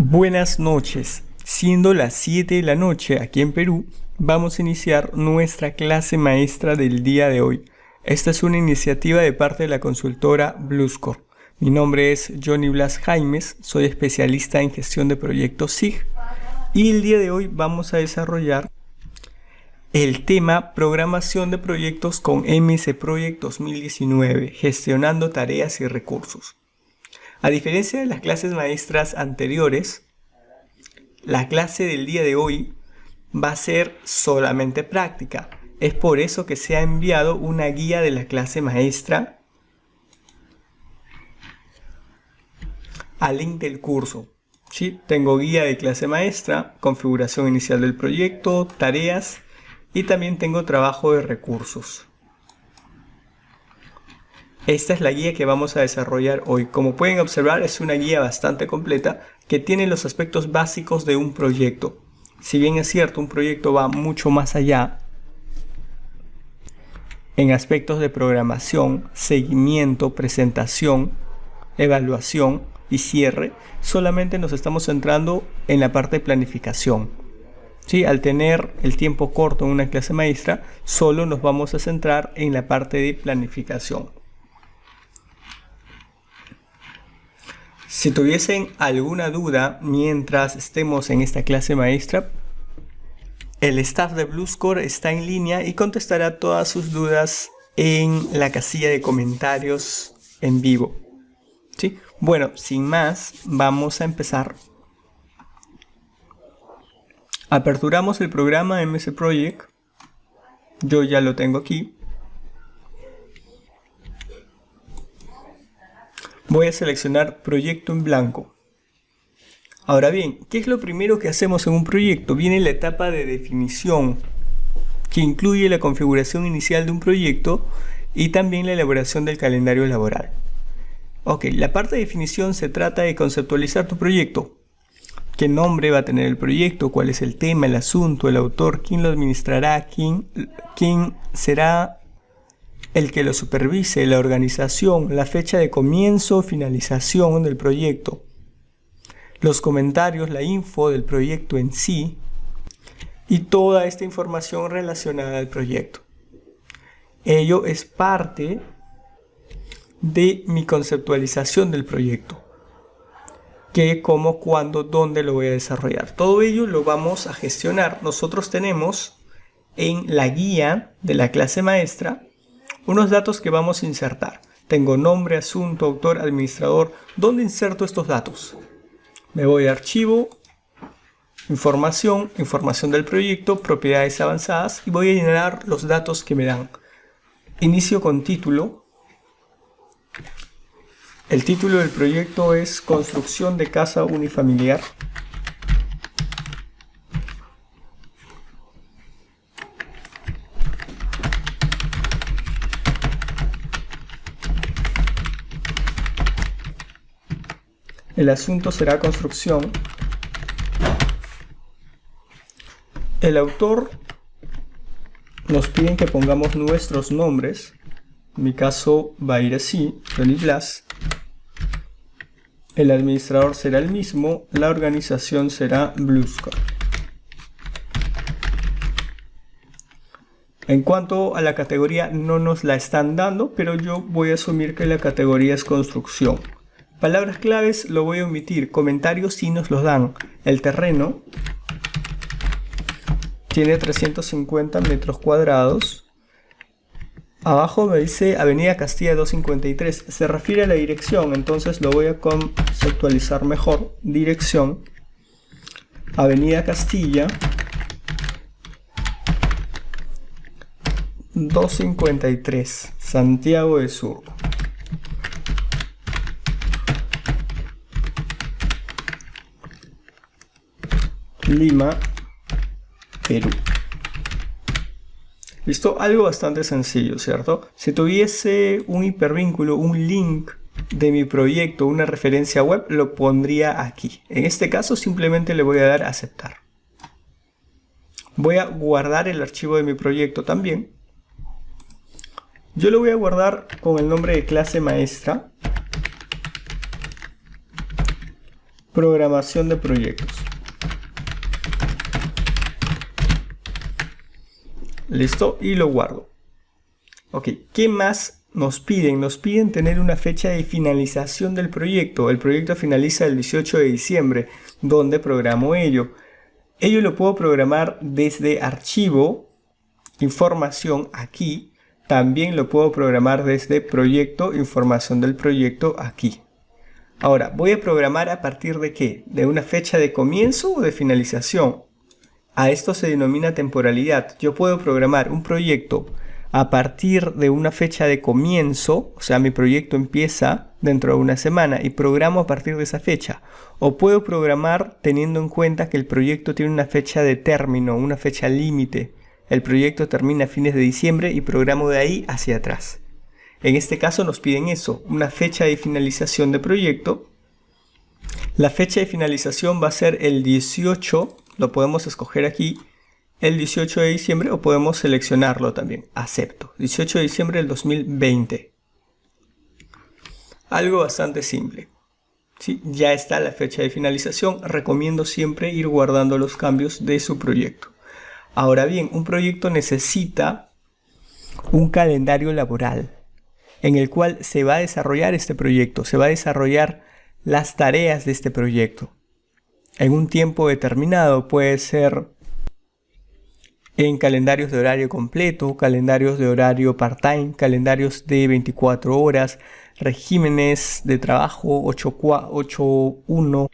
Buenas noches. Siendo las 7 de la noche aquí en Perú, vamos a iniciar nuestra clase maestra del día de hoy. Esta es una iniciativa de parte de la consultora Bluscore. Mi nombre es Johnny Blas Jaimes, soy especialista en gestión de proyectos SIG y el día de hoy vamos a desarrollar el tema Programación de proyectos con MS Project 2019, gestionando tareas y recursos. A diferencia de las clases maestras anteriores, la clase del día de hoy va a ser solamente práctica. Es por eso que se ha enviado una guía de la clase maestra al link del curso. ¿Sí? Tengo guía de clase maestra, configuración inicial del proyecto, tareas y también tengo trabajo de recursos. Esta es la guía que vamos a desarrollar hoy. Como pueden observar, es una guía bastante completa que tiene los aspectos básicos de un proyecto. Si bien es cierto, un proyecto va mucho más allá en aspectos de programación, seguimiento, presentación, evaluación y cierre, solamente nos estamos centrando en la parte de planificación. ¿Sí? Al tener el tiempo corto en una clase maestra, solo nos vamos a centrar en la parte de planificación. Si tuviesen alguna duda mientras estemos en esta clase maestra, el staff de Bluscore está en línea y contestará todas sus dudas en la casilla de comentarios en vivo. ¿Sí? Bueno, sin más, vamos a empezar. Aperturamos el programa MS Project. Yo ya lo tengo aquí. Voy a seleccionar proyecto en blanco. Ahora bien, ¿qué es lo primero que hacemos en un proyecto? Viene la etapa de definición, que incluye la configuración inicial de un proyecto y también la elaboración del calendario laboral. Ok, la parte de definición se trata de conceptualizar tu proyecto. ¿Qué nombre va a tener el proyecto? ¿Cuál es el tema, el asunto, el autor? ¿Quién lo administrará? ¿Quién será el que lo supervise? La organización, la fecha de comienzo o finalización del proyecto, los comentarios, la info del proyecto en sí y toda esta información relacionada al proyecto. Ello es parte de mi conceptualización del proyecto. ¿Qué, cómo, cuándo, dónde lo voy a desarrollar? Todo ello lo vamos a gestionar. Nosotros tenemos en la guía de la clase maestra unos datos que vamos a insertar. Tengo nombre, asunto, autor, administrador. ¿Dónde inserto estos datos? Me voy a archivo, información del proyecto, propiedades avanzadas y voy a llenar los datos que me dan. Inicio con título. El título del proyecto es Construcción de casa unifamiliar. El asunto será construcción. El autor nos piden que pongamos nuestros nombres. En mi caso va a ir así, Johnny Blas. El administrador será el mismo. La organización será Bluscore. En cuanto a la categoría, no nos la están dando, pero yo voy a asumir que la categoría es construcción. Palabras claves lo voy a omitir. Comentarios sí nos los dan. El terreno tiene 350 metros cuadrados. Abajo me dice Avenida Castilla 253. Se refiere a la dirección, entonces lo voy a conceptualizar mejor. Dirección. Avenida Castilla 253. Santiago de Surco. Lima, Perú. ¿Listo? Algo bastante sencillo, ¿cierto? Si tuviese un hipervínculo, un link de mi proyecto, una referencia web, lo pondría aquí. En este caso simplemente le voy a dar a aceptar. Voy a guardar el archivo de mi proyecto también. Yo lo voy a guardar con el nombre de clase maestra Programación de proyectos. Listo, y lo guardo. Ok, ¿qué más nos piden? Nos piden tener una fecha de finalización del proyecto. El proyecto finaliza el 18 de diciembre, donde programo ello. Ello lo puedo programar desde archivo, información, aquí. También lo puedo programar desde proyecto, información del proyecto, aquí. Ahora, voy a programar a partir de ¿qué? ¿De una fecha de comienzo o de finalización? A esto se denomina temporalidad. Yo puedo programar un proyecto a partir de una fecha de comienzo, o sea, mi proyecto empieza dentro de una semana y programo a partir de esa fecha. O puedo programar teniendo en cuenta que el proyecto tiene una fecha de término, una fecha límite. El proyecto termina a fines de diciembre y programo de ahí hacia atrás. En este caso nos piden eso, una fecha de finalización de proyecto. La fecha de finalización va a ser el 18, lo podemos escoger aquí, el 18 de diciembre o podemos seleccionarlo también, acepto, 18 de diciembre del 2020. Algo bastante simple. ¿Sí? Ya está la fecha de finalización, recomiendo siempre ir guardando los cambios de su proyecto. Ahora bien, un proyecto necesita un calendario laboral en el cual se va a desarrollar este proyecto, se va a desarrollar las tareas de este proyecto. En un tiempo determinado puede ser en calendarios de horario completo, calendarios de horario part-time, calendarios de 24 horas, regímenes de trabajo 8-1,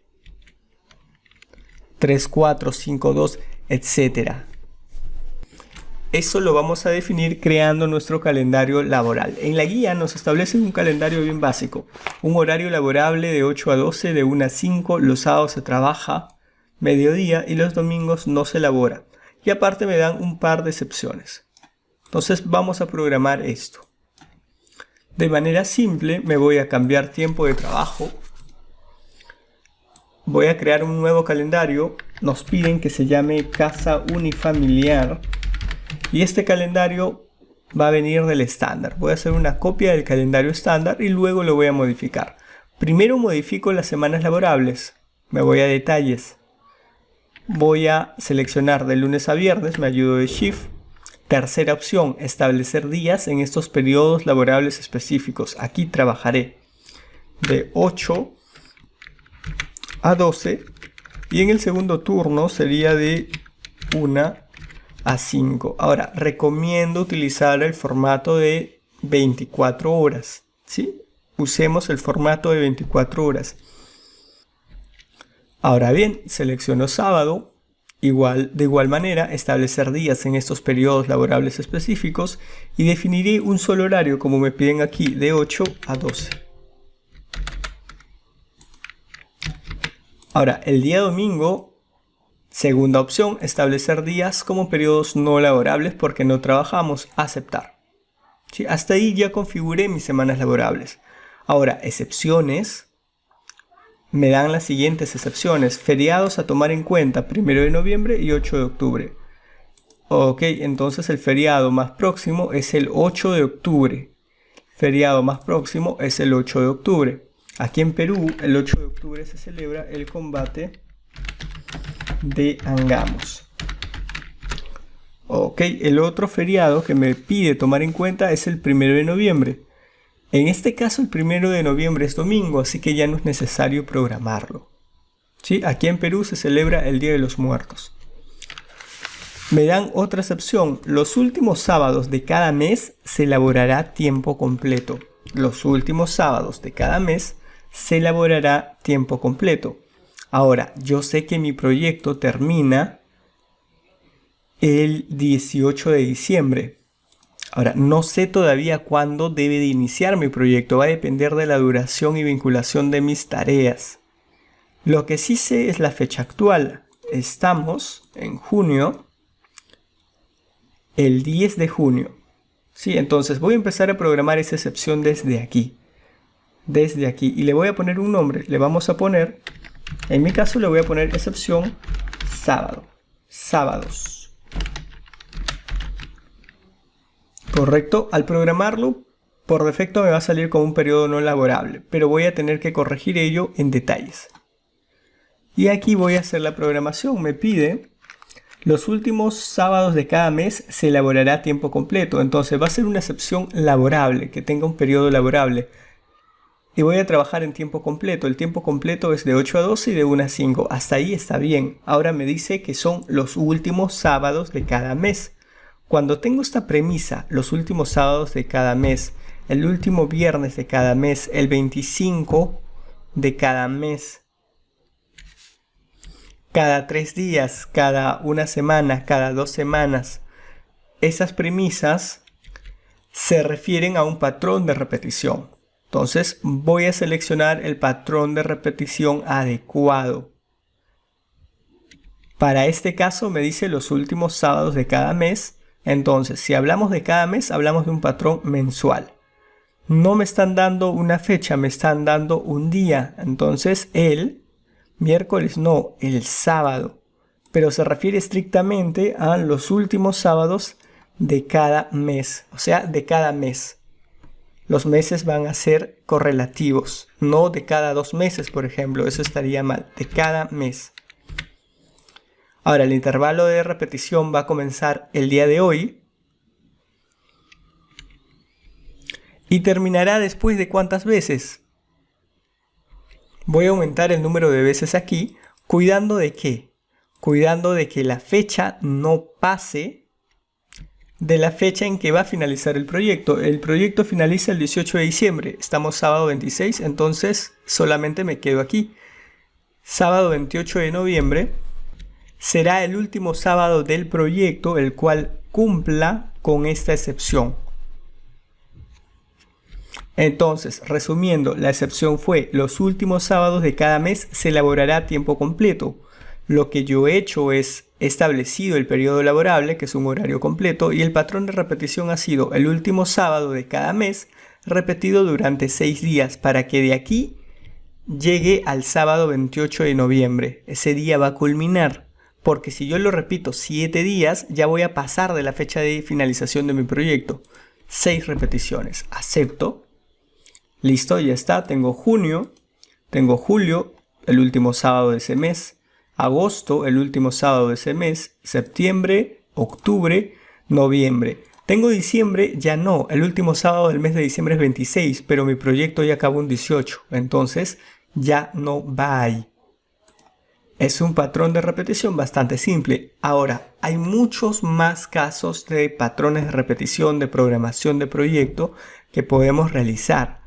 3-4, 5-2, etc. Eso lo vamos a definir creando nuestro calendario laboral. En la guía nos establece un calendario bien básico. Un horario laborable de 8 a 12, de 1 a 5. Los sábados se trabaja mediodía y los domingos no se elabora. Y aparte me dan un par de excepciones. Entonces vamos a programar esto. De manera simple me voy a cambiar tiempo de trabajo. Voy a crear un nuevo calendario. Nos piden que se llame casa unifamiliar. Y este calendario va a venir del estándar. Voy a hacer una copia del calendario estándar y luego lo voy a modificar. Primero modifico las semanas laborables. Me voy a detalles. Voy a seleccionar de lunes a viernes, me ayudo de Shift. Tercera opción, establecer días en estos periodos laborables específicos. Aquí trabajaré de 8 a 12 y en el segundo turno sería de 1 a 5. Ahora, recomiendo utilizar el formato de 24 horas. ¿Sí? Usemos el formato de 24 horas. Ahora bien, selecciono sábado. De igual manera, establecer días en estos periodos laborables específicos y definiré un solo horario, como me piden aquí, de 8 a 12. Ahora, el día domingo, segunda opción, establecer días como periodos no laborables porque no trabajamos, aceptar. ¿Sí? Hasta ahí ya configuré mis semanas laborables. Ahora, excepciones. Me dan las siguientes excepciones. Feriados a tomar en cuenta, 1 de noviembre y 8 de octubre. Ok, entonces el feriado más próximo es el 8 de octubre. Feriado más próximo es el 8 de octubre. Aquí en Perú, el 8 de octubre se celebra el combate de Angamos. Ok, el otro feriado que me pide tomar en cuenta es el 1 de noviembre. En este caso el 1 de noviembre es domingo, así que ya no es necesario programarlo. ¿Sí? Aquí en Perú se celebra el Día de los Muertos. Me dan otra excepción. Los últimos sábados de cada mes se elaborará tiempo completo. Los últimos sábados de cada mes se elaborará tiempo completo. Ahora, yo sé que mi proyecto termina el 18 de diciembre. Ahora, no sé todavía cuándo debe de iniciar mi proyecto. Va a depender de la duración y vinculación de mis tareas. Lo que sí sé es la fecha actual. Estamos en junio, el 10 de junio. Sí, entonces voy a empezar a programar esa excepción desde aquí. Desde aquí. Y le voy a poner un nombre. Le vamos a poner, en mi caso le voy a poner excepción sábado. Sábados. Correcto, al programarlo, por defecto me va a salir como un periodo no laborable, pero voy a tener que corregir ello en detalles. Y aquí voy a hacer la programación. Me pide los últimos sábados de cada mes se elaborará a tiempo completo. Entonces va a ser una excepción laborable, que tenga un periodo laborable. Y voy a trabajar en tiempo completo. El tiempo completo es de 8 a 12 y de 1 a 5. Hasta ahí está bien. Ahora me dice que son los últimos sábados de cada mes. Cuando tengo esta premisa, los últimos sábados de cada mes, el último viernes de cada mes, el 25 de cada mes, cada 3 días, cada 1 semana, cada 2 semanas, esas premisas se refieren a un patrón de repetición. Entonces voy a seleccionar el patrón de repetición adecuado. Para este caso me dice los últimos sábados de cada mes. Entonces, si hablamos de cada mes, hablamos de un patrón mensual. No me están dando una fecha, me están dando un día. Entonces, el miércoles no, el sábado. Pero se refiere estrictamente a los últimos sábados de cada mes. O sea, de cada mes. Los meses van a ser correlativos. No de cada 2 meses, por ejemplo. Eso estaría mal. De cada mes. Ahora, el intervalo de repetición va a comenzar el día de hoy. ¿Y terminará después de cuántas veces? Voy a aumentar el número de veces aquí. ¿Cuidando de qué? Cuidando de que la fecha no pase de la fecha en que va a finalizar el proyecto. El proyecto finaliza el 18 de diciembre. Estamos sábado 26, entonces solamente me quedo aquí. Sábado 28 de noviembre será el último sábado del proyecto, el cual cumpla con esta excepción. Entonces, resumiendo, la excepción fue los últimos sábados de cada mes se elaborará a tiempo completo. Lo que yo he hecho es establecido el periodo laborable, que es un horario completo, y el patrón de repetición ha sido el último sábado de cada mes repetido durante 6 días para que de aquí llegue al sábado 28 de noviembre. Ese día va a culminar, porque si yo lo repito 7 días, ya voy a pasar de la fecha de finalización de mi proyecto. 6 repeticiones. Acepto. Listo, ya está. Tengo junio, tengo julio, el último sábado de ese mes. Agosto, el último sábado de ese mes. Septiembre, octubre, noviembre. Tengo diciembre, ya no. El último sábado del mes de diciembre es 26, pero mi proyecto ya acabó un 18. Entonces ya no va ahí. Es un patrón de repetición bastante simple. Ahora, hay muchos más casos de patrones de repetición, de programación de proyecto que podemos realizar.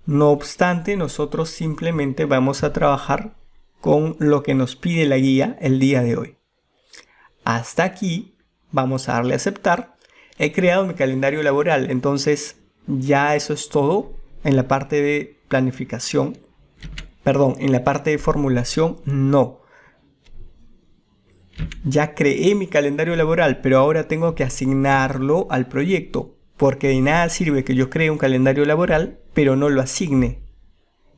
No obstante, nosotros simplemente vamos a trabajar con lo que nos pide la guía el día de hoy. Hasta aquí vamos a darle a aceptar. He creado mi calendario laboral, entonces ya eso es todo en la parte de planificación. Perdón, en la parte de formulación no. Ya creé mi calendario laboral, pero ahora tengo que asignarlo al proyecto. Porque de nada sirve que yo cree un calendario laboral, pero no lo asigne.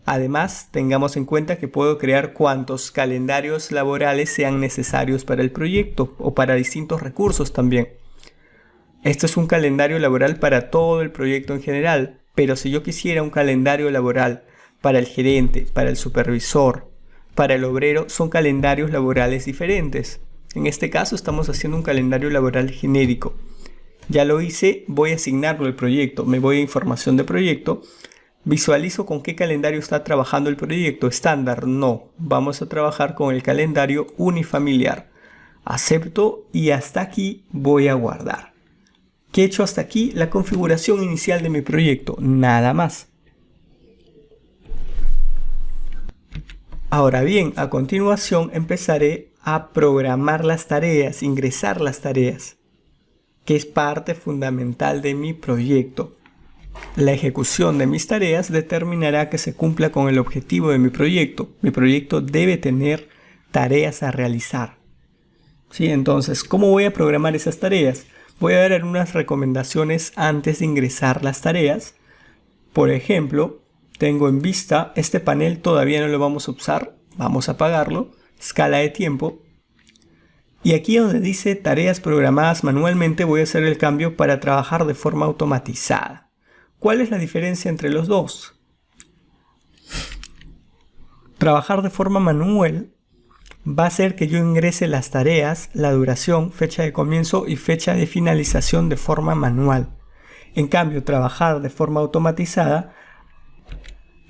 Además, tengamos en cuenta que puedo crear cuantos calendarios laborales sean necesarios para el proyecto o para distintos recursos también. Esto es un calendario laboral para todo el proyecto en general, pero si yo quisiera un calendario laboral para el gerente, para el supervisor, para el obrero, son calendarios laborales diferentes. En este caso estamos haciendo un calendario laboral genérico. Ya lo hice, voy a asignarlo al proyecto, me voy a información de proyecto, visualizo con qué calendario está trabajando el proyecto. Estándar, no, vamos a trabajar con el calendario unifamiliar. Acepto y hasta aquí voy a guardar. ¿Qué he hecho hasta aquí? La configuración inicial de mi proyecto, nada más. Ahora bien, a continuación empezaré a programar las tareas, ingresar las tareas, que es parte fundamental de mi proyecto. La ejecución de mis tareas determinará que se cumpla con el objetivo de mi proyecto. Mi proyecto debe tener tareas a realizar. ¿Sí? Entonces, ¿cómo voy a programar esas tareas? Voy a dar algunas recomendaciones antes de ingresar las tareas. Por ejemplo, tengo en vista este panel, todavía no lo vamos a usar. Vamos a apagarlo. Escala de tiempo. Y aquí donde dice tareas programadas manualmente voy a hacer el cambio para trabajar de forma automatizada. ¿Cuál es la diferencia entre los dos? Trabajar de forma manual va a ser que yo ingrese las tareas, la duración, fecha de comienzo y fecha de finalización de forma manual. En cambio, trabajar de forma automatizada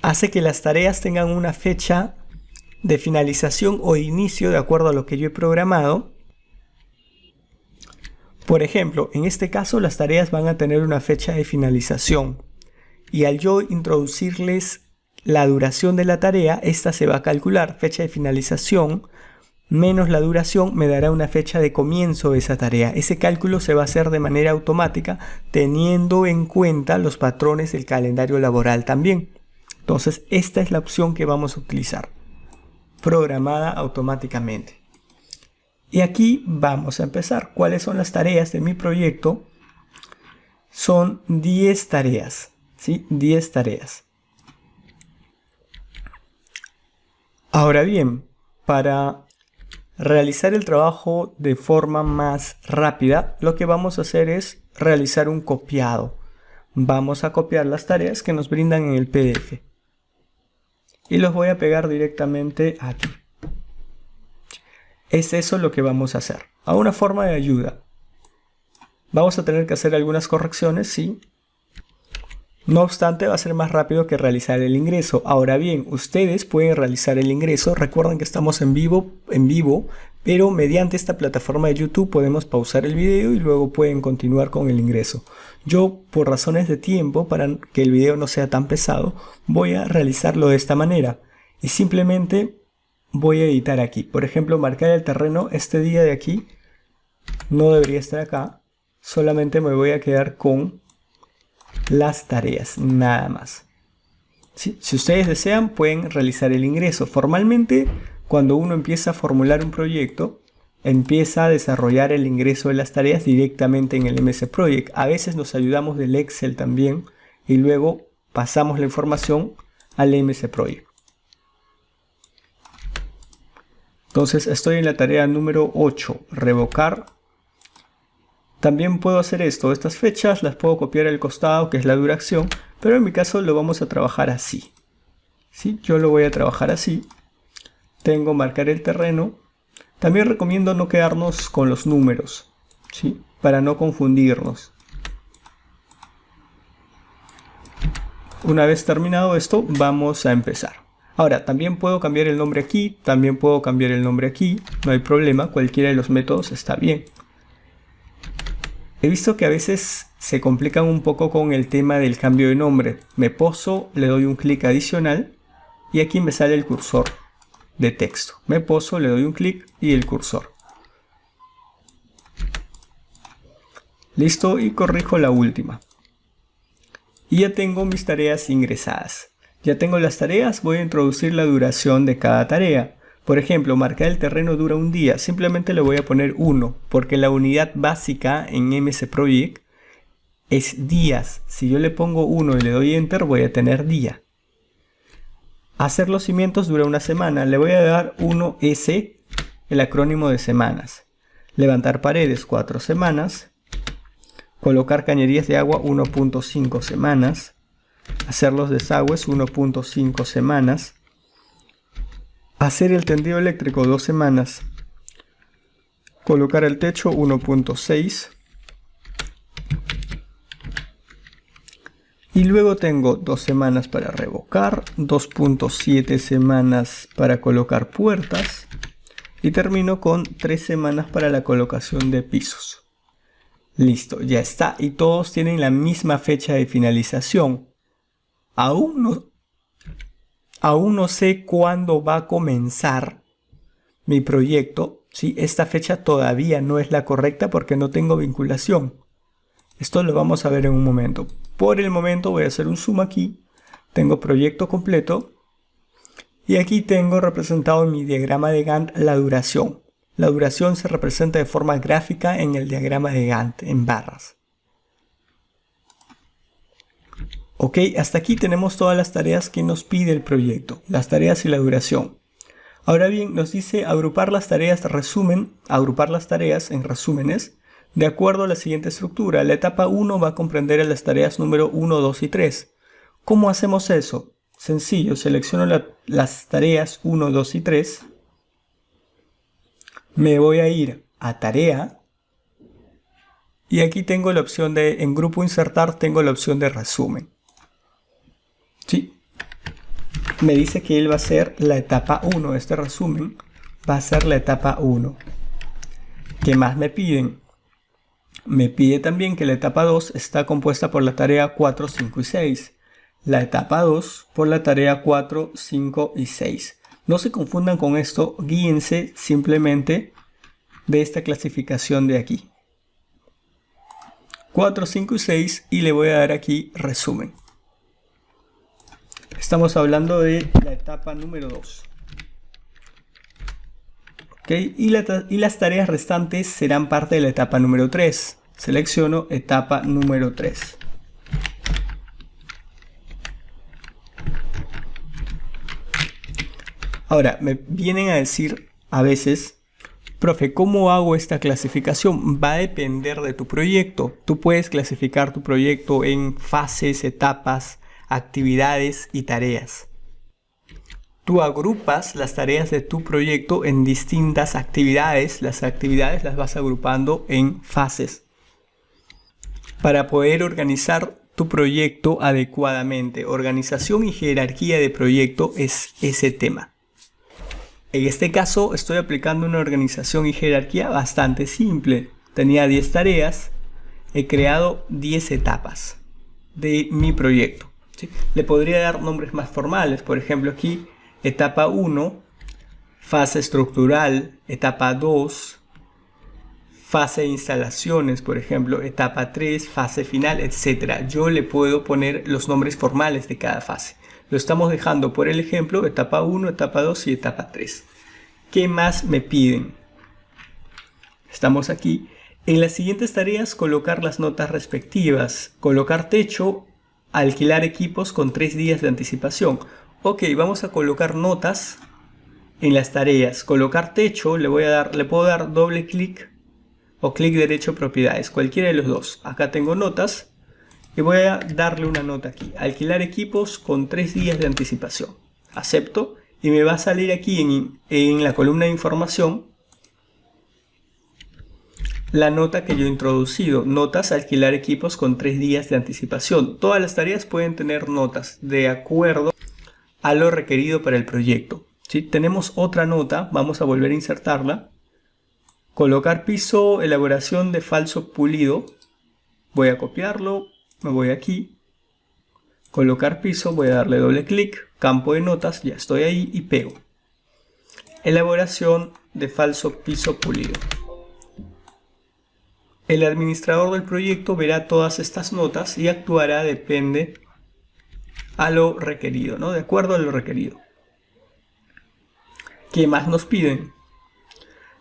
hace que las tareas tengan una fecha de finalización o inicio de acuerdo a lo que yo he programado. Por ejemplo, en este caso las tareas van a tener una fecha de finalización y al yo introducirles la duración de la tarea, esta se va a calcular. Fecha de finalización menos la duración me dará una fecha de comienzo de esa tarea. Ese cálculo se va a hacer de manera automática teniendo en cuenta los patrones del calendario laboral también. Entonces esta es la opción que vamos a utilizar, programada automáticamente. Y aquí vamos a empezar. ¿Cuáles son las tareas de mi proyecto? Son 10 tareas, ¿sí? 10 tareas. Ahora bien, para realizar el trabajo de forma más rápida, lo que vamos a hacer es realizar un copiado. Vamos a copiar las tareas que nos brindan en el PDF. Y los voy a pegar directamente aquí. Es eso lo que vamos a hacer. A una forma de ayuda. Vamos a tener que hacer algunas correcciones, sí. No obstante, va a ser más rápido que realizar el ingreso. Ahora bien, ustedes pueden realizar el ingreso. Recuerden que estamos en vivo, pero mediante esta plataforma de YouTube podemos pausar el video y luego pueden continuar con el ingreso. Yo, por razones de tiempo, para que el video no sea tan pesado, voy a realizarlo de esta manera. Y simplemente voy a editar aquí. Por ejemplo, marcar el terreno. Este día de aquí no debería estar acá. Solamente me voy a quedar con las tareas, nada más. ¿Sí? Si ustedes desean, pueden realizar el ingreso. Formalmente, cuando uno empieza a formular un proyecto, empieza a desarrollar el ingreso de las tareas directamente en el MS Project. A veces nos ayudamos del Excel también y luego pasamos la información al MS Project. Entonces estoy en la tarea número 8, revocar. También puedo hacer esto, estas fechas las puedo copiar al costado, que es la duración, pero en mi caso lo vamos a trabajar así. ¿Sí? Yo lo voy a trabajar así. Tengo marcar el terreno. También recomiendo no quedarnos con los números, ¿sí? Para no confundirnos. Una vez terminado esto, vamos a empezar. Ahora, también puedo cambiar el nombre aquí, también puedo cambiar el nombre aquí, no hay problema, cualquiera de los métodos está bien. He visto que a veces se complican un poco con el tema del cambio de nombre. Me poso, le doy un clic adicional y aquí me sale el cursor de texto. Me poso, le doy un clic y el cursor. Listo, y corrijo la última. Y ya tengo mis tareas ingresadas. Ya tengo las tareas, voy a introducir la duración de cada tarea. Por ejemplo, marcar el terreno dura un día. Simplemente le voy a poner 1, porque la unidad básica en MS Project es días. Si yo le pongo 1 y le doy Enter, voy a tener día. Hacer los cimientos dura una semana. Le voy a dar 1S, el acrónimo de semanas. Levantar paredes, 4 semanas. Colocar cañerías de agua, 1.5 semanas. Hacer los desagües, 1.5 semanas. Hacer el tendido eléctrico, 2 semanas. Colocar el techo, 1.6. Y luego tengo 2 semanas para revocar, 2.7 semanas para colocar puertas. Y termino con 3 semanas para la colocación de pisos. Listo, ya está. Y todos tienen la misma fecha de finalización. Aún no sé cuándo va a comenzar mi proyecto. ¿Sí? Esta fecha todavía no es la correcta porque no tengo vinculación. Esto lo vamos a ver en un momento. Por el momento voy a hacer un zoom aquí. Tengo proyecto completo. Y aquí tengo representado en mi diagrama de Gantt la duración. La duración se representa de forma gráfica en el diagrama de Gantt, en barras. Ok, hasta aquí tenemos todas las tareas que nos pide el proyecto, las tareas y la duración. Ahora bien, nos dice agrupar las tareas en resúmenes de acuerdo a la siguiente estructura. La etapa 1 va a comprender a las tareas número 1, 2 y 3. ¿Cómo hacemos eso? Sencillo, selecciono las tareas 1, 2 y 3. Me voy a ir a tarea. Y aquí tengo la opción de, en grupo insertar, tengo la opción de resumen. ¿Sí? Me dice que él va a ser la etapa 1. Este resumen va a ser la etapa 1. ¿Qué más me piden? Me pide también que la etapa 2 está compuesta por la tarea 4, 5 y 6. La etapa 2 por la tarea 4, 5 y 6. No se confundan con esto, guíense simplemente de esta clasificación de aquí. 4, 5 y 6 y le voy a dar aquí resumen. Estamos hablando de la etapa número 2. ¿Okay? Y las tareas restantes serán parte de la etapa número 3. Selecciono etapa número 3. Ahora, me vienen a decir a veces, profe, ¿cómo hago esta clasificación? Va a depender de tu proyecto. Tú puedes clasificar tu proyecto en fases, etapas, actividades y tareas. Tú agrupas las tareas de tu proyecto en distintas actividades. Las actividades las vas agrupando en fases para poder organizar tu proyecto adecuadamente. Organización y jerarquía de proyecto es ese tema. En este caso estoy aplicando una organización y jerarquía bastante simple. Tenía 10 tareas, he creado 10 etapas de mi proyecto. ¿Sí? Le podría dar nombres más formales, por ejemplo aquí etapa 1, fase estructural, etapa 2, fase de instalaciones, por ejemplo, etapa 3, fase final, etc. Yo le puedo poner los nombres formales de cada fase. Lo estamos dejando por el ejemplo, etapa 1, etapa 2 y etapa 3. ¿Qué más me piden? Estamos aquí. En las siguientes tareas, colocar las notas respectivas. Colocar techo, alquilar equipos con 3 días de anticipación. Ok, vamos a colocar notas en las tareas. Colocar techo, le puedo dar doble clic o clic derecho propiedades, cualquiera de los dos. Acá tengo notas y voy a darle una nota aquí. Alquilar equipos con 3 días de anticipación. Acepto y me va a salir aquí en la columna de información la nota que yo he introducido. Notas, alquilar equipos con 3 días de anticipación. Todas las tareas pueden tener notas de acuerdo a lo requerido para el proyecto. ¿Sí? Tenemos otra nota, vamos a volver a insertarla. Colocar piso, elaboración de falso pulido. Voy a copiarlo, me voy aquí. Colocar piso, voy a darle doble clic. Campo de notas, ya estoy ahí y pego. Elaboración de falso piso pulido. El administrador del proyecto verá todas estas notas y actuará depende a lo requerido, ¿no? De acuerdo a lo requerido. ¿Qué más nos piden?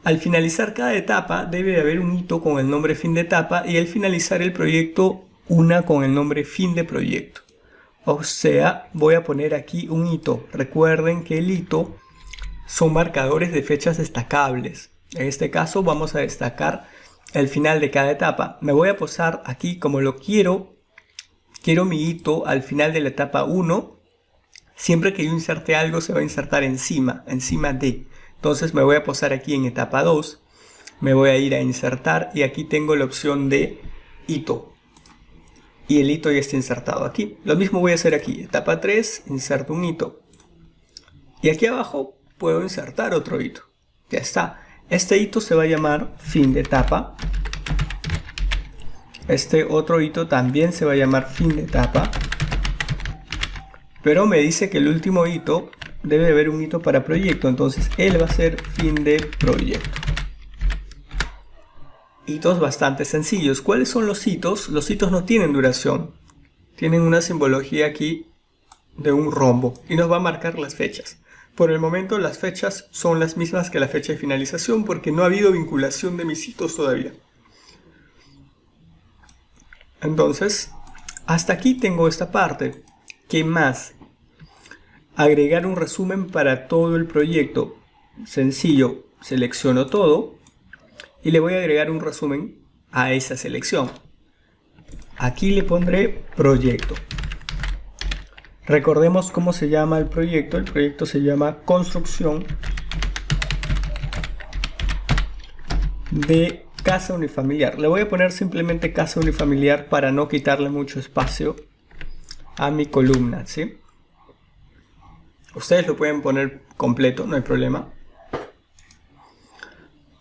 Al finalizar cada etapa debe haber un hito con el nombre fin de etapa y al finalizar el proyecto una con el nombre fin de proyecto. O sea, voy a poner aquí un hito. Recuerden que el hito son marcadores de fechas destacables. En este caso vamos a destacar el final de cada etapa. Me voy a posar aquí como lo quiero. Quiero mi hito al final de la etapa 1. Siempre que yo inserte algo se va a insertar encima de. Entonces me voy a posar aquí en etapa 2. Me voy a ir a insertar y aquí tengo la opción de hito. Y el hito ya está insertado aquí. Lo mismo voy a hacer aquí. Etapa 3, inserto un hito. Y aquí abajo puedo insertar otro hito. Ya está. Este hito se va a llamar fin de etapa. Este otro hito también se va a llamar fin de etapa. Pero me dice que el último hito debe haber un hito para proyecto. Entonces él va a ser fin de proyecto. Hitos bastante sencillos. ¿Cuáles son los hitos? Los hitos no tienen duración. Tienen una simbología aquí de un rombo. Y nos va a marcar las fechas. Por el momento las fechas son las mismas que la fecha de finalización porque no ha habido vinculación de mis hitos todavía. Entonces, hasta aquí tengo esta parte. ¿Qué más? Agregar un resumen para todo el proyecto. Sencillo, selecciono todo y le voy a agregar un resumen a esa selección. Aquí le pondré proyecto. Recordemos cómo se llama el proyecto. El proyecto se llama construcción de casa unifamiliar. Le voy a poner simplemente casa unifamiliar para no quitarle mucho espacio a mi columna, ¿sí? Ustedes lo pueden poner completo, no hay problema.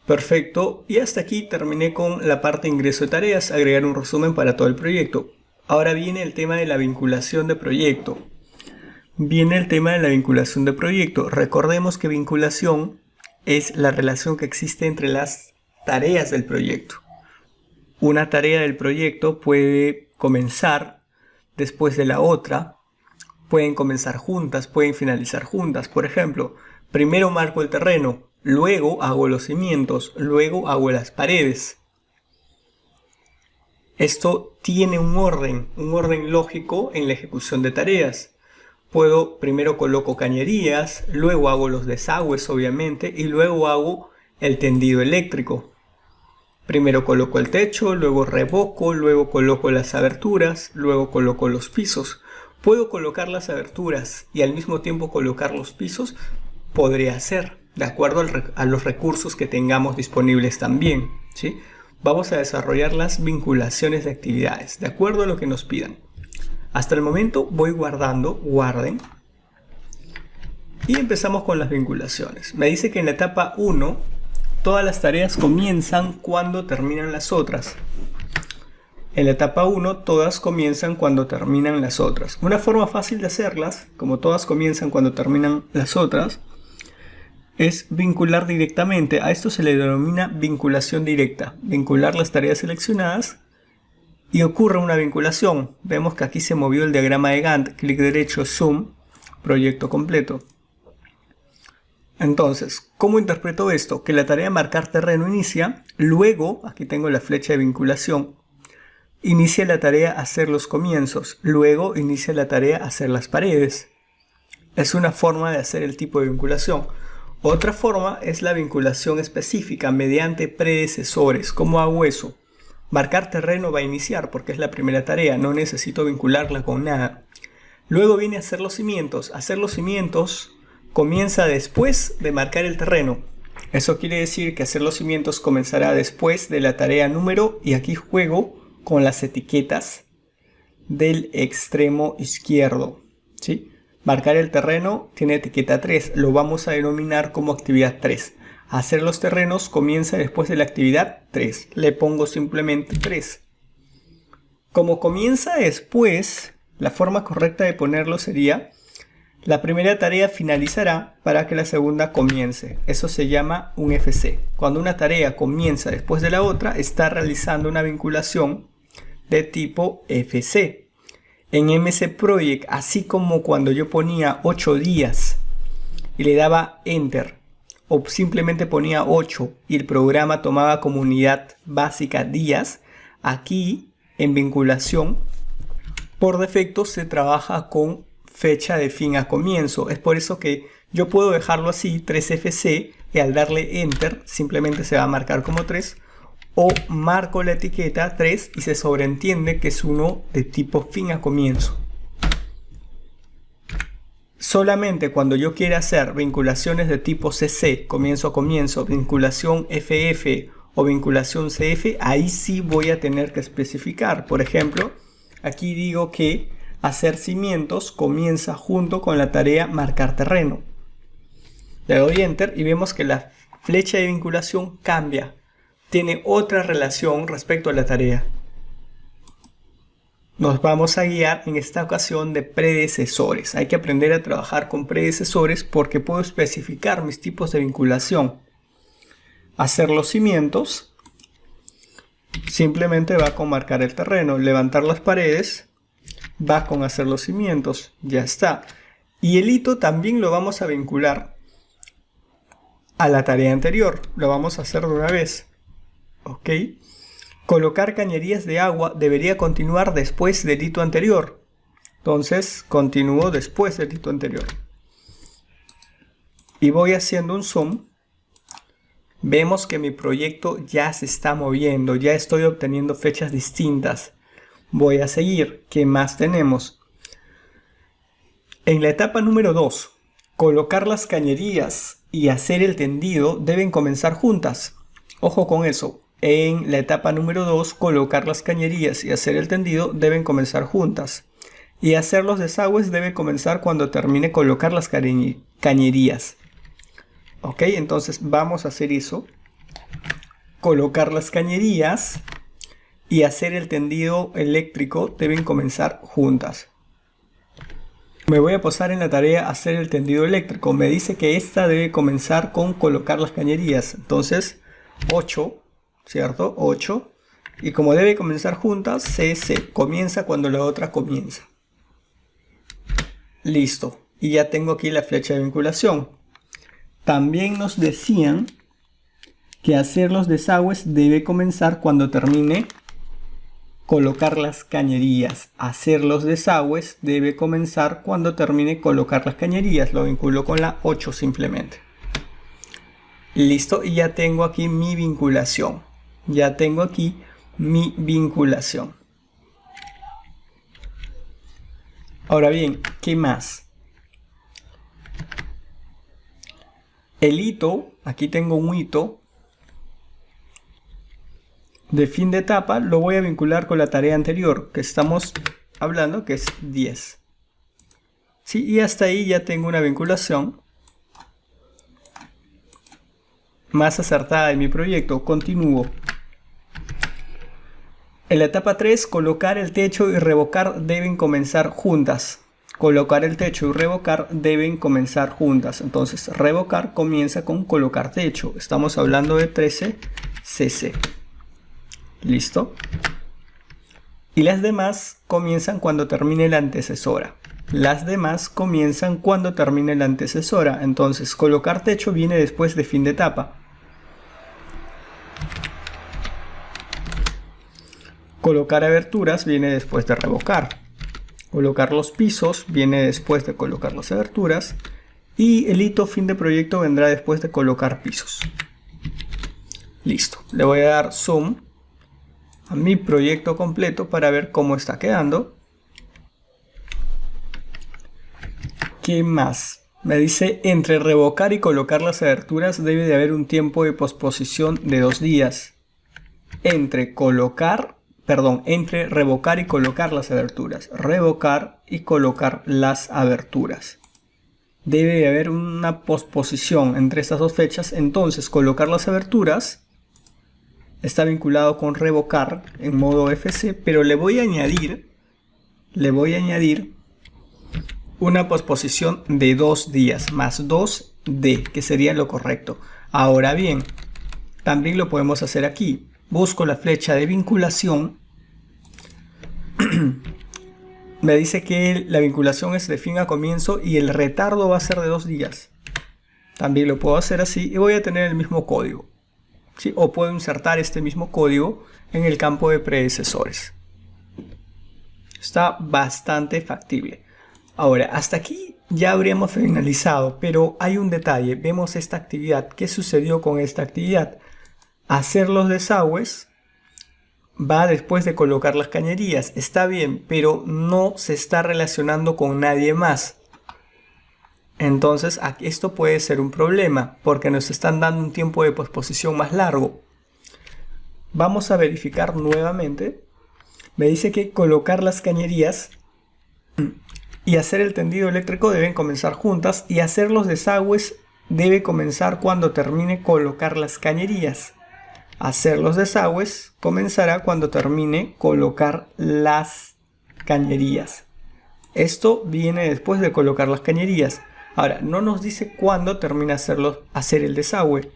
Perfecto, y hasta aquí terminé con la parte de ingreso de tareas, agregar un resumen para todo el proyecto. Ahora viene el tema de la vinculación de proyecto. Recordemos que vinculación es la relación que existe entre las tareas del proyecto. Una tarea del proyecto puede comenzar después de la otra, pueden comenzar juntas, pueden finalizar juntas. Por ejemplo, primero marco el terreno, luego hago los cimientos, luego hago las paredes. Esto tiene un orden lógico en la ejecución de tareas. Primero coloco cañerías, luego hago los desagües obviamente y luego hago el tendido eléctrico. Primero coloco el techo, luego revoco, luego coloco las aberturas, luego coloco los pisos. Puedo colocar las aberturas y al mismo tiempo colocar los pisos, podría ser, de acuerdo a los recursos que tengamos disponibles también, ¿sí? Vamos a desarrollar las vinculaciones de actividades, de acuerdo a lo que nos pidan. Hasta el momento voy guarden. Y empezamos con las vinculaciones. Me dice que en la etapa 1, todas las tareas comienzan cuando terminan las otras. En la etapa 1, todas comienzan cuando terminan las otras. Una forma fácil de hacerlas, como todas comienzan cuando terminan las otras, es vincular directamente. A esto se le denomina vinculación directa. Vincular las tareas seleccionadas y ocurre una vinculación. Vemos que aquí se movió el diagrama de Gantt. Clic derecho, zoom, proyecto completo. Entonces, ¿cómo interpreto esto? Que la tarea marcar terreno inicia, luego, aquí tengo la flecha de vinculación, inicia la tarea hacer los comienzos, luego inicia la tarea hacer las paredes. Es una forma de hacer el tipo de vinculación. Otra forma es la vinculación específica mediante predecesores. ¿Cómo hago eso? Marcar terreno va a iniciar porque es la primera tarea, no necesito vincularla con nada. Luego viene a hacer los cimientos. Hacer los cimientos comienza después de marcar el terreno. Eso quiere decir que hacer los cimientos comenzará después de la tarea número, y aquí juego con las etiquetas del extremo izquierdo, ¿sí? Marcar el terreno tiene etiqueta 3, lo vamos a denominar como actividad 3. Hacer los terrenos comienza después de la actividad 3, le pongo simplemente 3. Como comienza después, la forma correcta de ponerlo sería: la primera tarea finalizará para que la segunda comience. Eso se llama un FC. Cuando una tarea comienza después de la otra, está realizando una vinculación de tipo FC. En MC Project, así como cuando yo ponía 8 días y le daba Enter, o simplemente ponía 8 y el programa tomaba como unidad básica días, aquí en vinculación por defecto se trabaja con fecha de fin a comienzo. Es por eso que yo puedo dejarlo así, 3FC, y al darle Enter simplemente se va a marcar como 3, o marco la etiqueta 3 y se sobreentiende que es uno de tipo fin a comienzo. Solamente cuando yo quiera hacer vinculaciones de tipo CC, comienzo a comienzo, vinculación FF o vinculación CF, ahí sí voy a tener que especificar. Por ejemplo, aquí digo que hacer cimientos comienza junto con la tarea marcar terreno. Le doy Enter y vemos que la flecha de vinculación cambia. Tiene otra relación respecto a la tarea. Nos vamos a guiar en esta ocasión de predecesores. Hay que aprender a trabajar con predecesores porque puedo especificar mis tipos de vinculación. Hacer los cimientos simplemente va con marcar el terreno. Levantar las paredes va con hacer los cimientos. Ya está. Y el hito también lo vamos a vincular a la tarea anterior. Lo vamos a hacer de una vez. ¿Ok? Colocar cañerías de agua debería continuar después del hito anterior. Entonces, continúo después del hito anterior. Y voy haciendo un zoom. Vemos que mi proyecto ya se está moviendo. Ya estoy obteniendo fechas distintas. Voy a seguir. ¿Qué más tenemos? En la etapa número 2, colocar las cañerías y hacer el tendido deben comenzar juntas. Ojo con eso. En la etapa número 2, colocar las cañerías y hacer el tendido deben comenzar juntas. Y hacer los desagües debe comenzar cuando termine colocar las cañerías. Ok, entonces vamos a hacer eso. Colocar las cañerías y hacer el tendido eléctrico deben comenzar juntas. Me voy a posar en la tarea hacer el tendido eléctrico. Me dice que esta debe comenzar con colocar las cañerías. Entonces 8, ¿cierto? 8. Y como debe comenzar juntas, CC. Comienza cuando la otra comienza. Listo. Y ya tengo aquí la flecha de vinculación. También nos decían que hacer los desagües debe comenzar cuando termine colocar las cañerías. Hacer los desagües debe comenzar cuando termine colocar las cañerías. Lo vinculo con la 8 simplemente. Listo, y ya tengo aquí mi vinculación. Ya tengo aquí mi vinculación. Ahora bien, ¿qué más? El hito, aquí tengo un hito de fin de etapa, lo voy a vincular con la tarea anterior que estamos hablando, que es 10. ¿Sí? Y hasta ahí ya tengo una vinculación más acertada de mi proyecto. Continúo. En la etapa 3, colocar el techo y revocar deben comenzar juntas. Colocar el techo y revocar deben comenzar juntas. Entonces, revocar comienza con colocar techo. Estamos hablando de 13 cc. ¿Listo? Y las demás comienzan cuando termine la antecesora. Las demás comienzan cuando termine la antecesora. Entonces, colocar techo viene después de fin de etapa. Colocar aberturas viene después de revocar. Colocar los pisos viene después de colocar las aberturas. Y el hito fin de proyecto vendrá después de colocar pisos. Listo. Le voy a dar zoom a mi proyecto completo para ver cómo está quedando. ¿Qué más? Me dice, entre revocar y colocar las aberturas debe de haber un tiempo de posposición de 2 días. Entre revocar y colocar las aberturas. Revocar y colocar las aberturas. Debe de haber una posposición entre estas dos fechas. Entonces, colocar las aberturas está vinculado con revocar en modo FC, pero le voy a añadir una posposición de 2 días más 2D, que sería lo correcto. Ahora bien, también lo podemos hacer aquí. Busco la flecha de vinculación. Me dice que la vinculación es de fin a comienzo y el retardo va a ser de 2 días. También lo puedo hacer así y voy a tener el mismo código. ¿Sí? O puedo insertar este mismo código en el campo de predecesores. Está bastante factible. Ahora, hasta aquí ya habríamos finalizado, pero hay un detalle. Vemos esta actividad. ¿Qué sucedió con esta actividad? Hacer los desagües va después de colocar las cañerías. Está bien, pero no se está relacionando con nadie más. Entonces esto puede ser un problema porque nos están dando un tiempo de posposición más largo. Vamos a verificar nuevamente. Me dice que colocar las cañerías y hacer el tendido eléctrico deben comenzar juntas y hacer los desagües debe comenzar cuando termine colocar las cañerías. Hacer los desagües comenzará cuando termine colocar las cañerías. Esto viene después de colocar las cañerías. Ahora, no nos dice cuándo termina hacer el desagüe.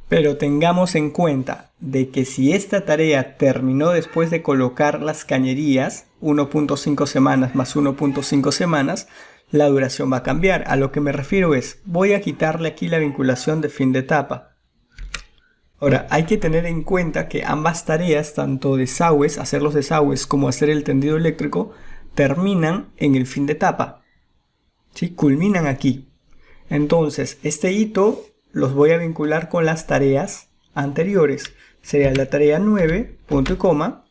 Pero tengamos en cuenta de que si esta tarea terminó después de colocar las cañerías, 1.5 semanas más 1.5 semanas, la duración va a cambiar. A lo que me refiero es, voy a quitarle aquí la vinculación de fin de etapa. Ahora, hay que tener en cuenta que ambas tareas, tanto desagües, hacer los desagües como hacer el tendido eléctrico, terminan en el fin de etapa. ¿Sí? Culminan aquí. Entonces, este hito los voy a vincular con las tareas anteriores. Sería la tarea 9, punto y coma,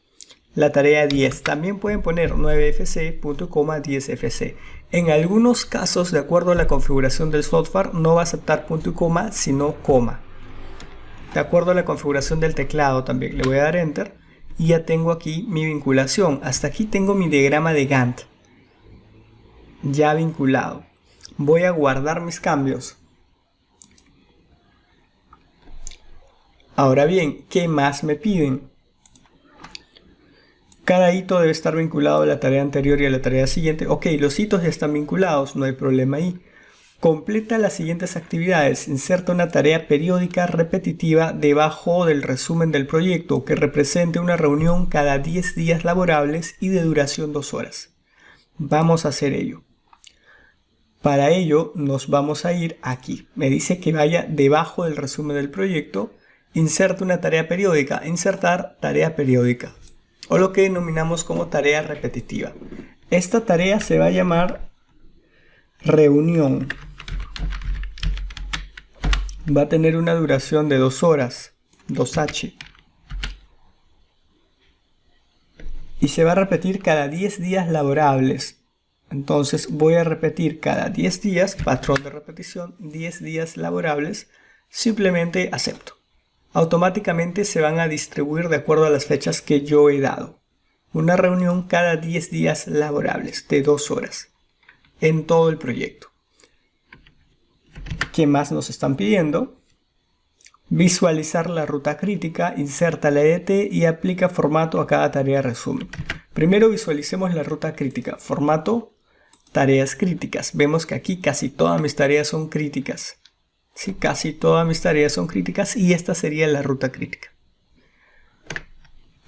la tarea 10. También pueden poner 9fc, punto y coma, 10fc. En algunos casos, de acuerdo a la configuración del software, no va a aceptar punto y coma, sino coma. de acuerdo a la configuración del teclado también. Le voy a dar Enter y ya tengo aquí mi vinculación. Hasta aquí tengo mi diagrama de Gantt ya vinculado. Voy a guardar mis cambios. Ahora bien, ¿qué más me piden? Cada hito debe estar vinculado a la tarea anterior y a la tarea siguiente. Ok, los hitos ya están vinculados, no hay problema ahí. Completa las siguientes actividades. Inserta una tarea periódica repetitiva debajo del resumen del proyecto que represente una reunión cada 10 días laborables y de duración 2 horas. Vamos a hacer ello. Para ello nos vamos a ir aquí. Me dice que vaya debajo del resumen del proyecto. Inserta una tarea periódica. Insertar tarea periódica. O lo que denominamos como tarea repetitiva. Esta tarea se va a llamar reunión. Va a tener una duración de 2 horas, 2H. Y se va a repetir cada 10 días laborables. Entonces voy a repetir cada 10 días, patrón de repetición, 10 días laborables, simplemente acepto. Automáticamente se van a distribuir de acuerdo a las fechas que yo he dado. Una reunión cada 10 días laborables de 2 horas en todo el proyecto. ¿Qué más nos están pidiendo? Visualizar la ruta crítica, inserta la EDT y aplica formato a cada tarea resumen. Primero visualicemos la ruta crítica. Formato, tareas críticas. Vemos que aquí casi todas mis tareas son críticas. Sí, casi todas mis tareas son críticas y esta sería la ruta crítica.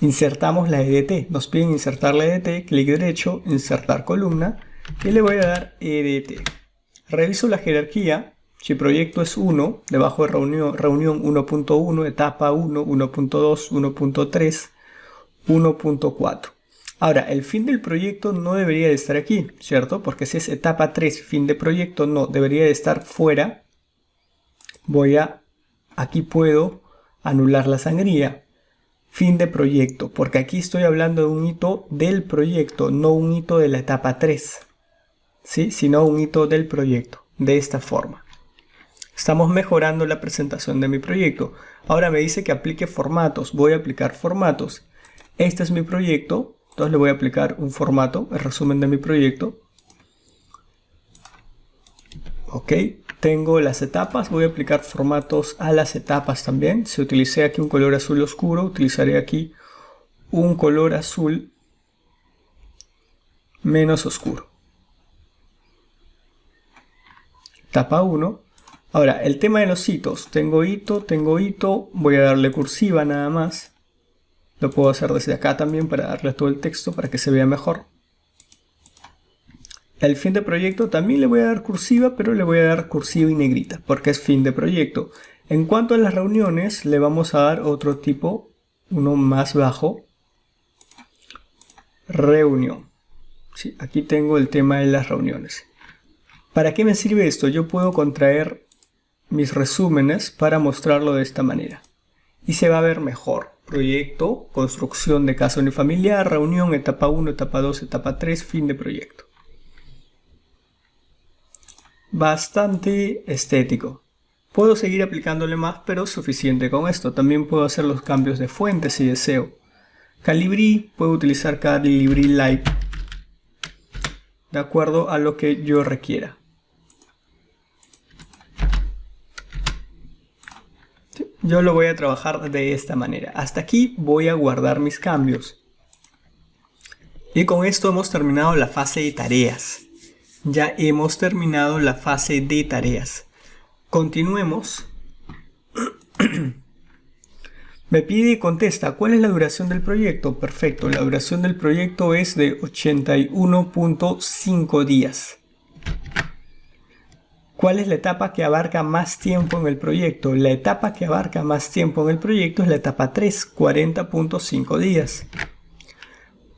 Insertamos la EDT. Nos piden insertar la EDT, clic derecho, insertar columna y le voy a dar EDT. Reviso la jerarquía. Si el proyecto es 1, debajo de reunión 1.1, etapa 1, 1.2, 1.3, 1.4. Ahora, el fin del proyecto no debería de estar aquí, ¿cierto? Porque si es etapa 3, fin de proyecto, no, debería de estar fuera. Aquí puedo anular la sangría. Fin de proyecto, porque aquí estoy hablando de un hito del proyecto, no un hito de la etapa 3, ¿sí? Sino un hito del proyecto, de esta forma. Estamos mejorando la presentación de mi proyecto. Ahora me dice que aplique formatos. Voy a aplicar formatos. Este es mi proyecto. Entonces le voy a aplicar un formato, el resumen de mi proyecto. Ok. Tengo las etapas. Voy a aplicar formatos a las etapas también. Si utilicé aquí un color azul oscuro, utilizaré aquí un color azul menos oscuro. Etapa 1. Ahora, el tema de los hitos. Tengo hito. Voy a darle cursiva nada más. Lo puedo hacer desde acá también para darle todo el texto para que se vea mejor. El fin de proyecto también le voy a dar cursiva, pero le voy a dar cursiva y negrita porque es fin de proyecto. En cuanto a las reuniones, le vamos a dar otro tipo, uno más bajo. Reunión. Sí, aquí tengo el tema de las reuniones. ¿Para qué me sirve esto? Yo puedo contraer mis resúmenes para mostrarlo de esta manera y se va a ver mejor. Proyecto, construcción de casa unifamiliar, reunión, etapa 1, etapa 2, etapa 3, fin de proyecto. Bastante estético. Puedo seguir aplicándole más, pero suficiente con esto. También puedo hacer los cambios de fuente si deseo. Calibri, puedo utilizar Calibri Light de acuerdo a lo que yo requiera. Yo lo voy a trabajar de esta manera. Hasta aquí voy a guardar mis cambios. Y con esto hemos terminado la fase de tareas. Ya hemos terminado la fase de tareas. Continuemos. Me pide y contesta, ¿cuál es la duración del proyecto? Perfecto, la duración del proyecto es de 81.5 días. ¿Cuál es la etapa que abarca más tiempo en el proyecto? La etapa que abarca más tiempo en el proyecto es la etapa 3, 40.5 días.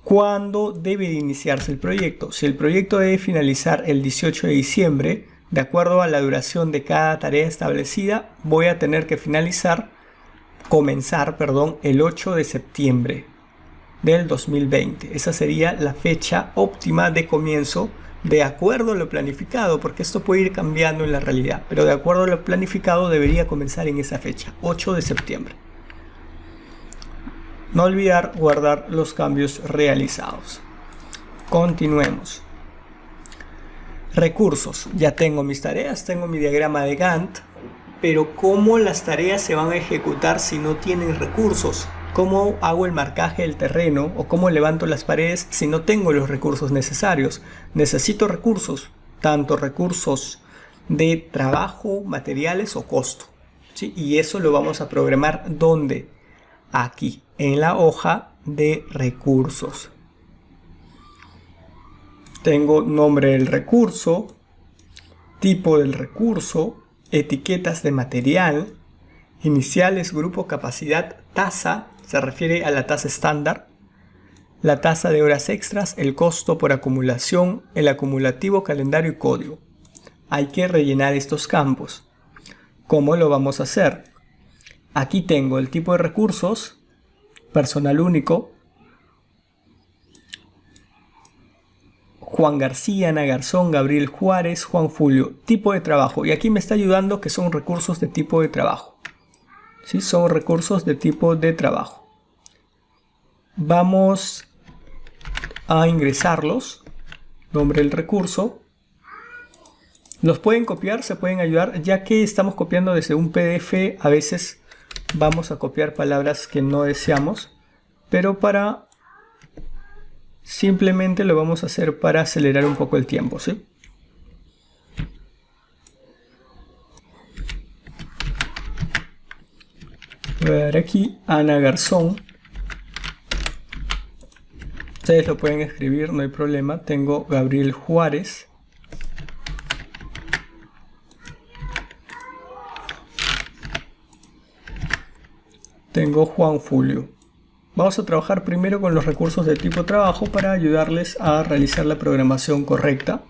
¿Cuándo debe de iniciarse el proyecto? Si el proyecto debe finalizar el 18 de diciembre, de acuerdo a la duración de cada tarea establecida, voy a tener que comenzar el 8 de septiembre del 2020. Esa sería la fecha óptima de comienzo de acuerdo a lo planificado, porque esto puede ir cambiando en la realidad, pero de acuerdo a lo planificado debería comenzar en esa fecha, 8 de septiembre. No olvidar guardar los cambios realizados. Continuemos. Recursos. Ya tengo mis tareas, tengo mi diagrama de Gantt, pero ¿cómo las tareas se van a ejecutar si no tienen recursos? ¿Cómo hago el marcaje del terreno o cómo levanto las paredes si no tengo los recursos necesarios? Necesito recursos, tanto recursos de trabajo, materiales o costo, ¿sí? Y eso lo vamos a programar ¿dónde? Aquí, en la hoja de recursos. Tengo nombre del recurso, tipo del recurso, etiquetas de material, iniciales, grupo, capacidad, tasa, se refiere a la tasa estándar, la tasa de horas extras, el costo por acumulación, el acumulativo, calendario y código. Hay que rellenar estos campos. ¿Cómo lo vamos a hacer? Aquí tengo el tipo de recursos, personal único, Juan García, Ana Garzón, Gabriel Juárez, Juan Fulio. Tipo de trabajo. Y aquí me está ayudando que son recursos de tipo de trabajo. ¿Sí? Son recursos de tipo de trabajo. Vamos a ingresarlos. Nombre del recurso. Los pueden copiar, se pueden ayudar. Ya que estamos copiando desde un PDF, a veces vamos a copiar palabras que no deseamos. Pero simplemente lo vamos a hacer para acelerar un poco el tiempo, ¿sí? Voy a dar aquí Ana Garzón. Ustedes lo pueden escribir, no hay problema. Tengo Gabriel Juárez. Tengo Juan Fulio. Vamos a trabajar primero con los recursos de tipo trabajo para ayudarles a realizar la programación correcta.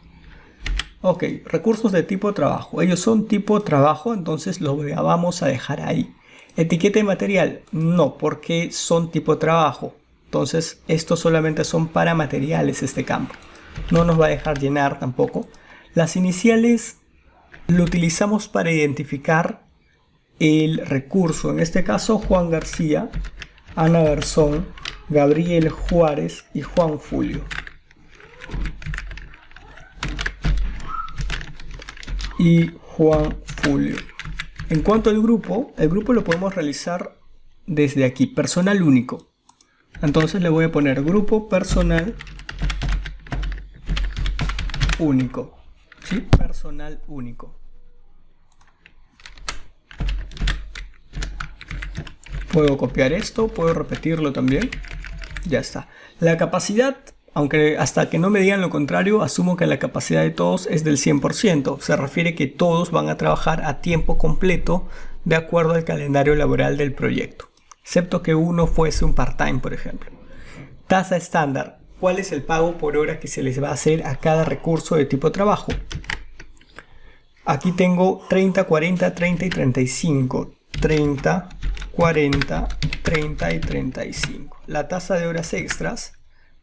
Ok, recursos de tipo trabajo. Ellos son tipo trabajo, entonces los vamos a dejar ahí. Etiqueta de material, no, porque son tipo trabajo. Entonces, estos solamente son para materiales este campo. No nos va a dejar llenar tampoco. Las iniciales lo utilizamos para identificar el recurso. En este caso, Juan García, Ana Garzón, Gabriel Juárez y Juan Fulio. Y Juan Fulio. En cuanto al grupo, el grupo lo podemos realizar desde aquí, personal único. Entonces le voy a poner grupo personal único. ¿Sí? Personal único. Puedo copiar esto, puedo repetirlo también. Ya está. La capacidad, aunque hasta que no me digan lo contrario, asumo que la capacidad de todos es del 100%. Se refiere que todos van a trabajar a tiempo completo de acuerdo al calendario laboral del proyecto. Excepto que uno fuese un part-time, por ejemplo. Tasa estándar. ¿Cuál es el pago por hora que se les va a hacer a cada recurso de tipo trabajo? Aquí tengo 30, 40, 30 y 35. 30, 40, 30 y 35. La tasa de horas extras,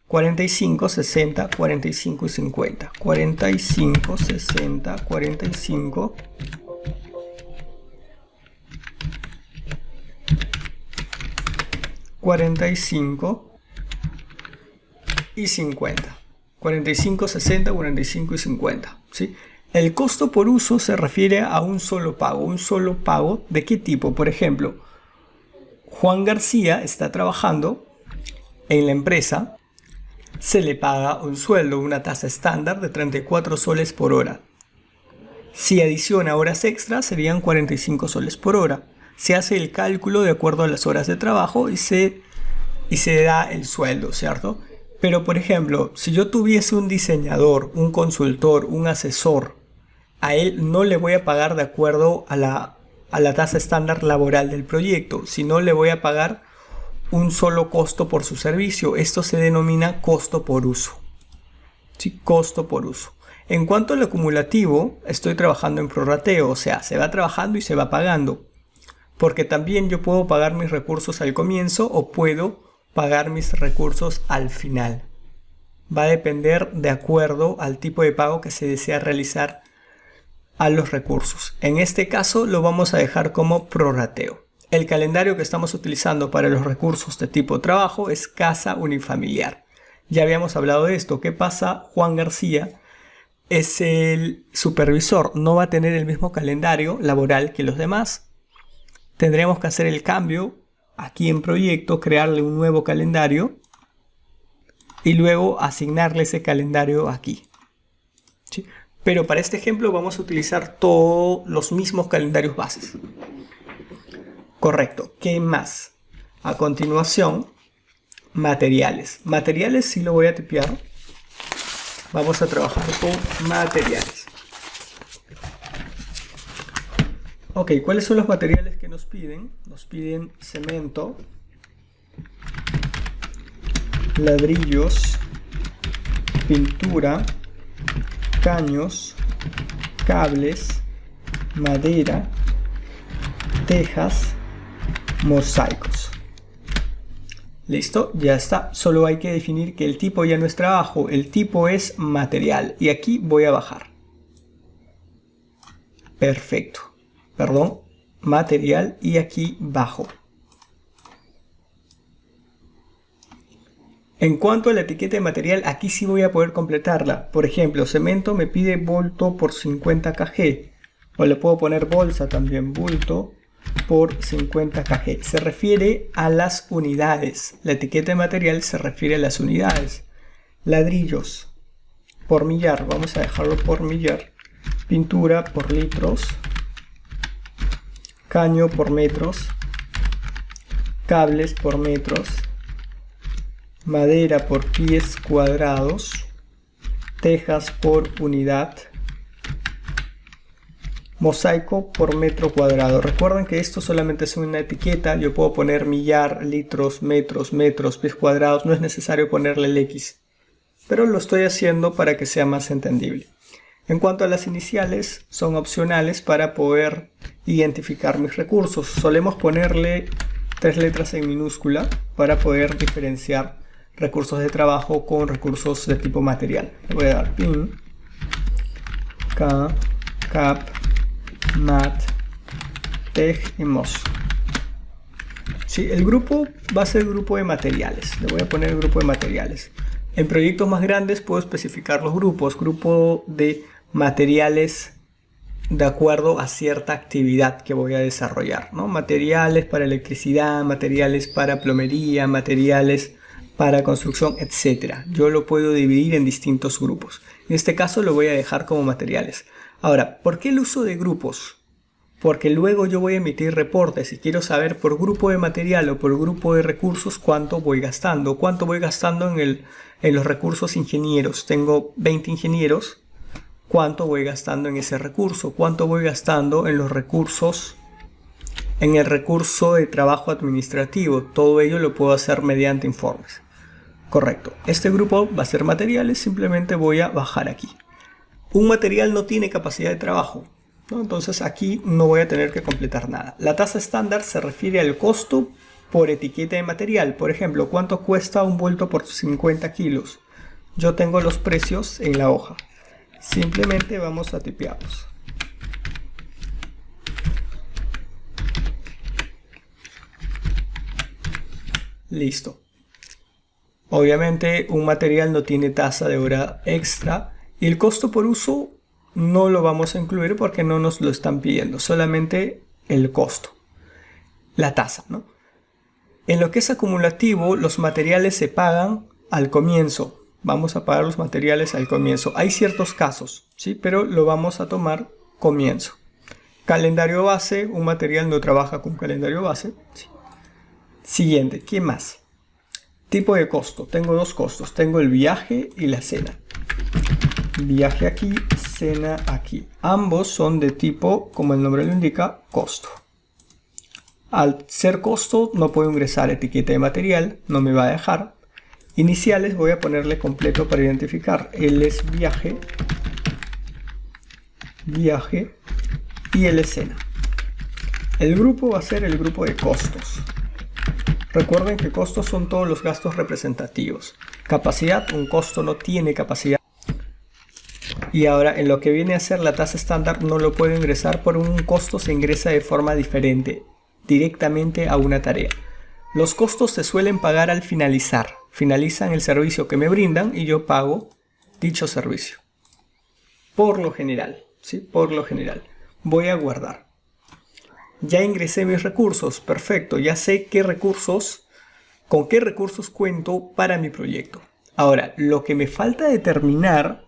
45, 60, 45 y 50. 45, 60, 45. 45 y 50. 45, 60, 45 y 50. ¿Sí? El costo por uso se refiere a un solo pago. ¿Un solo pago de qué tipo? Por ejemplo, Juan García está trabajando en la empresa, se le paga un sueldo, una tasa estándar de 34 soles por hora. Si adiciona horas extras serían 45 soles por hora. Se hace el cálculo de acuerdo a las horas de trabajo y se da el sueldo, ¿cierto? Pero por ejemplo, si yo tuviese un diseñador, un consultor, un asesor, a él no le voy a pagar de acuerdo a la tasa estándar laboral del proyecto, sino le voy a pagar un solo costo por su servicio. Esto se denomina costo por uso. ¿Sí? Costo por uso. En cuanto al acumulativo, estoy trabajando en prorrateo, o sea, se va trabajando y se va pagando. Porque también yo puedo pagar mis recursos al comienzo o puedo pagar mis recursos al final. va a depender de acuerdo al tipo de pago que se desea realizar a los recursos. En este caso lo vamos a dejar como prorrateo. El calendario que estamos utilizando para los recursos de tipo trabajo es casa unifamiliar. Ya habíamos hablado de esto. ¿Qué pasa? Juan García es el supervisor, no va a tener el mismo calendario laboral que los demás. Tendremos que hacer el cambio aquí en proyecto, crearle un nuevo calendario y luego asignarle ese calendario aquí. ¿Sí? Pero para este ejemplo vamos a utilizar todos los mismos calendarios bases. Correcto. ¿Qué más? A continuación, materiales. Materiales sí lo voy a tipear. Vamos a trabajar con materiales. Ok, ¿cuáles son los materiales que nos piden? Nos piden cemento, ladrillos, pintura, caños, cables, madera, tejas, mosaicos. Listo, ya está. Solo hay que definir que el tipo ya no es trabajo, el tipo es material. Y aquí voy a bajar. Perfecto. Perdón, material y aquí bajo. En cuanto a la etiqueta de material, aquí sí voy a poder completarla. Por ejemplo, cemento me pide bulto por 50 kg. O le puedo poner bolsa también, bulto por 50 kg. Se refiere a las unidades. La etiqueta de material se refiere a las unidades. Ladrillos por millar, vamos a dejarlo por millar. Pintura por litros. Caño por metros. Cables por metros. Madera por pies cuadrados. Tejas por unidad. Mosaico por metro cuadrado. Recuerden que esto solamente es una etiqueta. Yo puedo poner millar, litros, metros, pies cuadrados. No es necesario ponerle el X. Pero lo estoy haciendo para que sea más entendible. En cuanto a las iniciales, son opcionales para poder identificar mis recursos. Solemos ponerle 3 letras en minúscula para poder diferenciar recursos de trabajo con recursos de tipo material. Le voy a dar PIN, K, CAP, MAT, TEG y MOS. Sí, el grupo va a ser el grupo de materiales. Le voy a poner el grupo de materiales. En proyectos más grandes puedo especificar los grupos. Grupo de materiales de acuerdo a cierta actividad que voy a desarrollar, ¿no? Materiales para electricidad, materiales para plomería, materiales para construcción, etc. Yo lo puedo dividir en distintos grupos. En este caso lo voy a dejar como materiales. Ahora, ¿por qué el uso de grupos? Porque luego yo voy a emitir reportes y quiero saber por grupo de material o por grupo de recursos cuánto voy gastando. Cuánto voy gastando en los recursos ingenieros. Tengo 20 ingenieros. ¿Cuánto voy gastando en ese recurso? ¿Cuánto voy gastando en los recursos, en el recurso de trabajo administrativo? Todo ello lo puedo hacer mediante informes. Correcto. Este grupo va a ser materiales. Simplemente voy a bajar aquí. Un material no tiene capacidad de trabajo, ¿no? Entonces aquí no voy a tener que completar nada. La tasa estándar se refiere al costo por etiqueta de material. Por ejemplo, ¿cuánto cuesta un bulto por 50 kilos? Yo tengo los precios en la hoja. Simplemente vamos a tipearlos. Listo. Obviamente un material no tiene tasa de hora extra y el costo por uso no lo vamos a incluir porque no nos lo están pidiendo, solamente el costo, la tasa, ¿no? En lo que es acumulativo, los materiales se pagan al comienzo. Vamos a pagar los materiales al comienzo. Hay ciertos casos, ¿sí? Pero lo vamos a tomar comienzo. Calendario base, un material no trabaja con calendario base. Sí. Siguiente, ¿qué más? Tipo de costo. Tengo dos costos. Tengo el viaje y la cena. Viaje aquí, cena aquí. Ambos son de tipo, como el nombre lo indica, costo. Al ser costo no puedo ingresar etiqueta de material, no me va a dejar. Iniciales voy a ponerle completo para identificar. Él es viaje, viaje y él es cena. El grupo va a ser el grupo de costos. Recuerden que costos son todos los gastos representativos. capacidad, un costo no tiene capacidad. Y ahora en lo que viene a ser la tasa estándar no lo puedo ingresar por un costo, se ingresa de forma diferente, directamente a una tarea. Los costos se suelen pagar al finalizar. Finalizan el servicio que me brindan y yo pago dicho servicio. Por lo general, ¿sí? Por lo general. Voy a guardar. Ya ingresé mis recursos. Perfecto. Ya sé con qué recursos cuento para mi proyecto. Ahora, lo que me falta determinar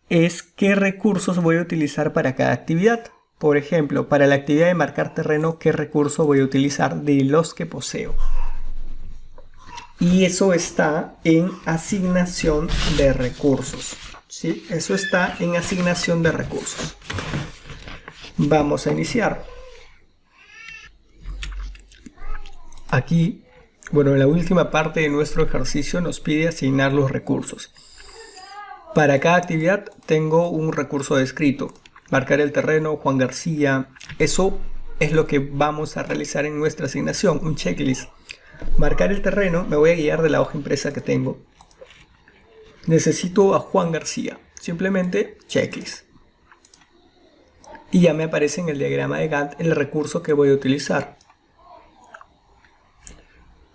es qué recursos voy a utilizar para cada actividad. Por ejemplo, para la actividad de marcar terreno, ¿qué recurso voy a utilizar de los que poseo? Y eso está en asignación de recursos. ¿Sí? Eso está en asignación de recursos. Vamos a iniciar. Aquí, bueno, en la última parte de nuestro ejercicio nos pide asignar los recursos. Para cada actividad tengo un recurso descrito. Marcar el terreno, Juan García. Eso es lo que vamos a realizar en nuestra asignación, un checklist. Marcar el terreno, me voy a guiar de la hoja impresa que tengo. Necesito a Juan García. Simplemente checklist. Y ya me aparece en el diagrama de Gantt el recurso que voy a utilizar.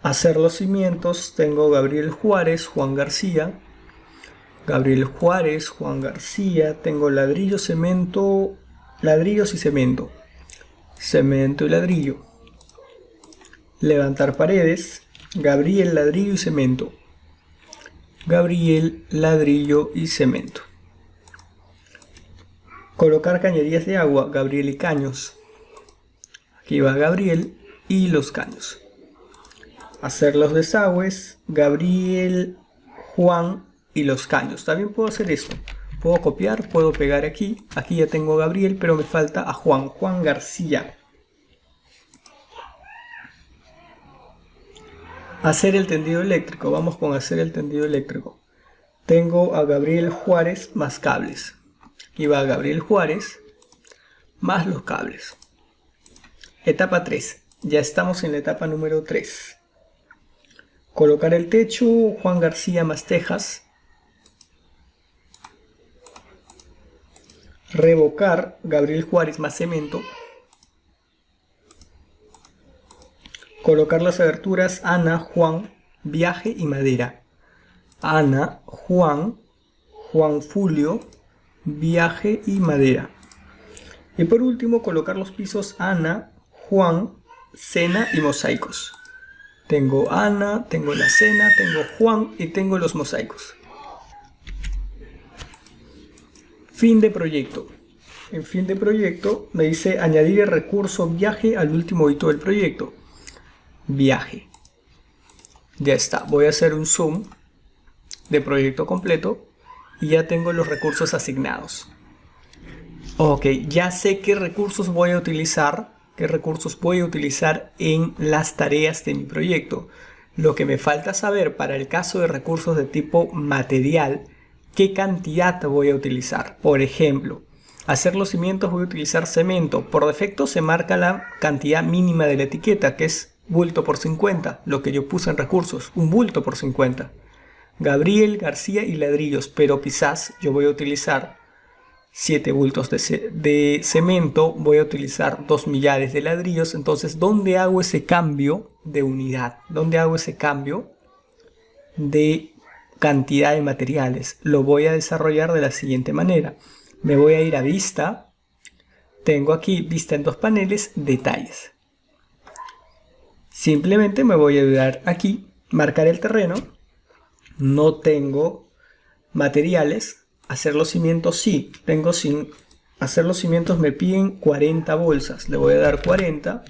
Hacer los cimientos, tengo Gabriel Juárez, Juan García. Gabriel Juárez, Juan García. Tengo ladrillo, cemento, ladrillos y cemento. Cemento y ladrillo. Levantar paredes, Gabriel, ladrillo y cemento. Gabriel, ladrillo y cemento. Colocar cañerías de agua, Gabriel y caños. Aquí va Gabriel y los caños. Hacer los desagües, Gabriel, Juan y los caños. También puedo hacer esto. Puedo copiar, puedo pegar aquí. Aquí ya tengo a Gabriel, pero me falta a Juan. Juan García. Hacer el tendido eléctrico. Vamos con hacer el tendido eléctrico. Tengo a Gabriel Juárez más cables. Aquí va Gabriel Juárez más los cables. Etapa 3. Ya estamos en la etapa número 3. Colocar el techo, Juan García más tejas. Revocar, Gabriel Juárez más cemento. Colocar las aberturas, Ana, Juan, viaje y madera. Ana, Juan, Juan Fulio, viaje y madera. Y por último, colocar los pisos, Ana, Juan, cena y mosaicos. Tengo Ana, tengo la cena, tengo Juan y tengo los mosaicos. Fin de proyecto. En fin de proyecto me dice añadir el recurso viaje al último hito del proyecto. Viaje. Ya está. Voy a hacer un zoom de proyecto completo y ya tengo los recursos asignados. Ok, ya sé qué recursos voy a utilizar. ¿Qué recursos voy a utilizar en las tareas de mi proyecto? Lo que me falta saber para el caso de recursos de tipo material, ¿qué cantidad voy a utilizar? Por ejemplo, hacer los cimientos voy a utilizar cemento. Por defecto se marca la cantidad mínima de la etiqueta, que es bulto por 50, lo que yo puse en recursos, un bulto por 50. Gabriel, García y ladrillos, pero quizás yo voy a utilizar 7 bultos de cemento, voy a utilizar 2 millares de ladrillos. Entonces, ¿dónde hago ese cambio de unidad? ¿Dónde hago ese cambio de cantidad de materiales? Lo voy a desarrollar de la siguiente manera. Me voy a ir a vista. Tengo aquí vista en 2 paneles, detalles. Simplemente me voy a ayudar aquí, marcar el terreno. No tengo materiales. Hacer los cimientos sí, tengo sin hacer los cimientos me piden 40 bolsas, le voy a dar 40.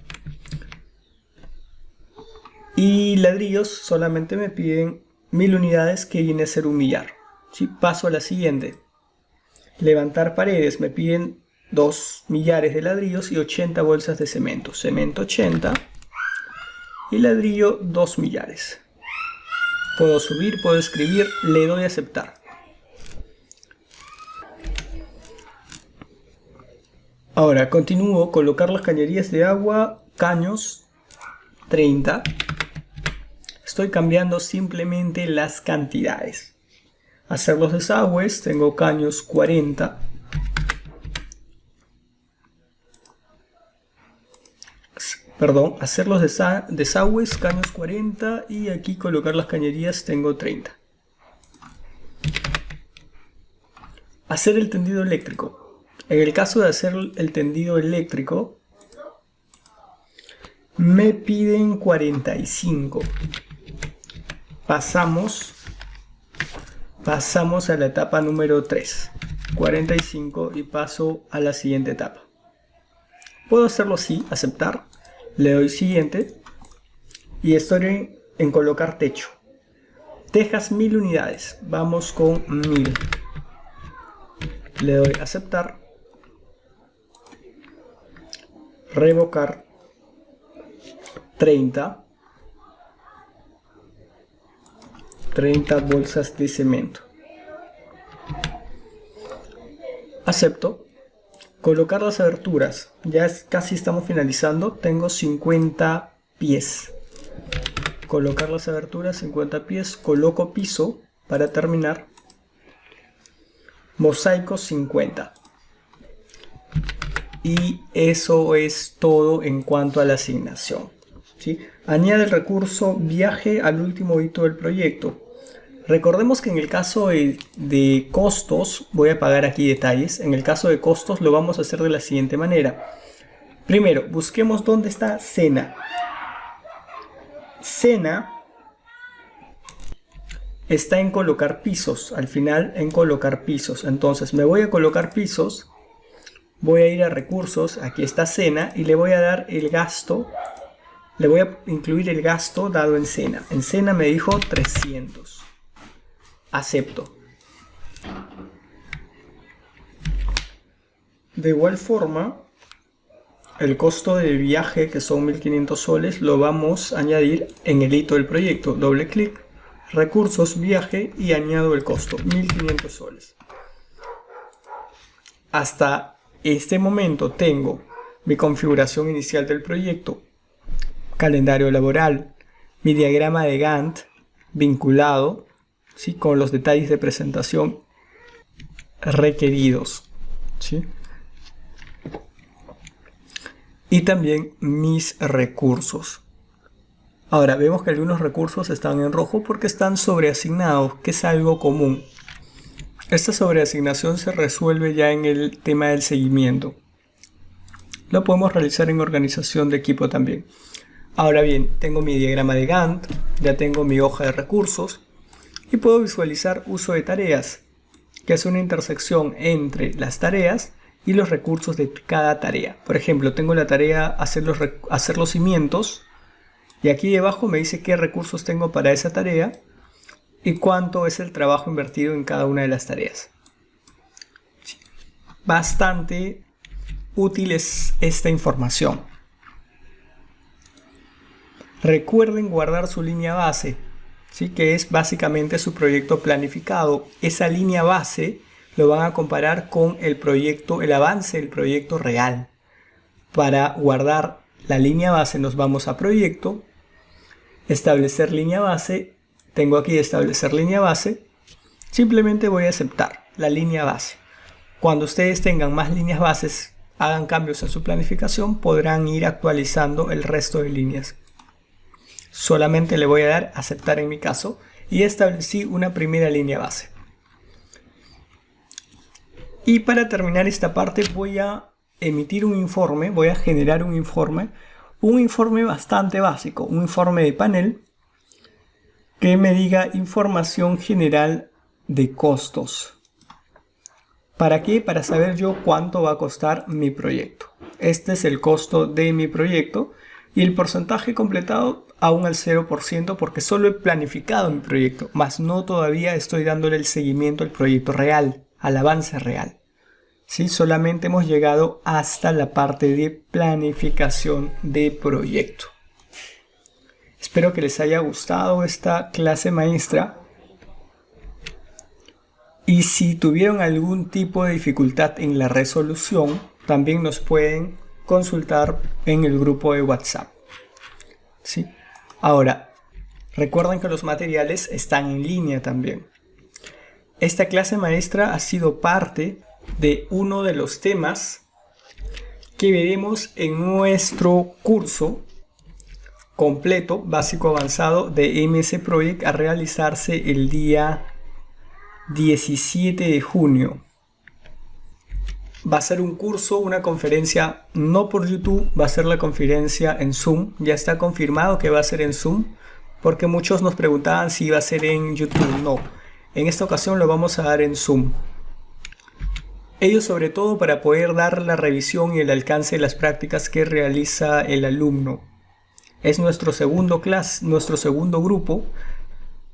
Y ladrillos solamente me piden 1000 unidades, que viene a ser un millar. ¿Sí? Paso a la siguiente. Levantar paredes me piden 2 millares de ladrillos y 80 bolsas de cemento. Cemento 80 y ladrillo 2 millares. Puedo subir, puedo escribir, le doy a aceptar. Ahora continúo, colocar las cañerías de agua, caños 30. Estoy cambiando simplemente las cantidades. Hacer los desagües, tengo caños 40. Perdón, hacer los desagües, caños 40, y aquí colocar las cañerías, tengo 30. Hacer el tendido eléctrico. En el caso de hacer el tendido eléctrico, me piden 45. Pasamos a la etapa número 3. 45 y paso a la siguiente etapa. Puedo hacerlo así, aceptar. Le doy siguiente y estoy en colocar techo. Tejas 1000 unidades. Vamos con 1000. Le doy aceptar. Revocar. 30 bolsas de cemento. Acepto. Colocar las aberturas. Ya casi estamos finalizando. Tengo 50 pies. Colocar las aberturas, 50 pies. Coloco piso para terminar. Mosaico 50. Y eso es todo en cuanto a la asignación. ¿Sí? Añade el recurso viaje al último hito del proyecto. Recordemos que en el caso de costos, voy a apagar aquí detalles. En el caso de costos lo vamos a hacer de la siguiente manera. Primero, busquemos dónde está Sena. Sena está en colocar pisos. Al final en colocar pisos. Entonces me voy a colocar pisos. Voy a ir a recursos. Aquí está Sena y le voy a dar el gasto. Le voy a incluir el gasto dado en Sena. En Sena me dijo 300. Acepto. De igual forma, el costo de viaje, que son 1500 soles, lo vamos a añadir en el hito del proyecto. Doble clic, recursos, viaje y añado el costo, 1500 soles. Hasta este momento tengo mi configuración inicial del proyecto, calendario laboral, mi diagrama de Gantt vinculado, ¿sí?, con los detalles de presentación requeridos, ¿sí?, y también mis recursos. Ahora vemos que algunos recursos están en rojo porque están sobreasignados, que es algo común. Esta sobreasignación se resuelve ya en el tema del seguimiento. Lo podemos realizar en organización de equipo también. Ahora bien, tengo mi diagrama de Gantt, ya tengo mi hoja de recursos y puedo visualizar uso de tareas, que es una intersección entre las tareas y los recursos de cada tarea. Por ejemplo, tengo la tarea hacer los cimientos y aquí debajo me dice qué recursos tengo para esa tarea y cuánto es el trabajo invertido en cada una de las tareas. Bastante útil es esta información. Recuerden guardar su línea base, ¿sí?, que es básicamente su proyecto planificado. Esa línea base lo van a comparar con el proyecto, el avance del proyecto real. Para guardar la línea base nos vamos a proyecto, establecer línea base, tengo aquí establecer línea base, simplemente voy a aceptar la línea base. Cuando ustedes tengan más líneas bases, hagan cambios en su planificación, podrán ir actualizando el resto de líneas. Solamente le voy a dar aceptar en mi caso y establecí una primera línea base. Y para terminar esta parte voy a emitir un informe, voy a generar un informe bastante básico, un informe de panel que me diga información general de costos. ¿Para qué? Para saber yo cuánto va a costar mi proyecto. Este es el costo de mi proyecto y el porcentaje completado aún al 0% porque solo he planificado mi proyecto, más no todavía estoy dándole el seguimiento al proyecto real, al avance real. ¿Sí? Solamente hemos llegado hasta la parte de planificación de proyecto. Espero que les haya gustado esta clase maestra. Y si tuvieron algún tipo de dificultad en la resolución, también nos pueden consultar en el grupo de WhatsApp. ¿Sí? Ahora, Recuerden que los materiales están en línea también. Esta clase maestra ha sido parte de uno de los temas que veremos en nuestro curso completo, básico avanzado de MS Project, a realizarse el día 17 de junio. Va a ser un curso, una conferencia no por YouTube, va a ser la conferencia en Zoom. Ya está confirmado que va a ser en Zoom, porque muchos nos preguntaban si iba a ser en YouTube. No, en esta ocasión lo vamos a dar en Zoom. Ello sobre todo para poder dar la revisión y el alcance de las prácticas que realiza el alumno. Es nuestro segundo grupo.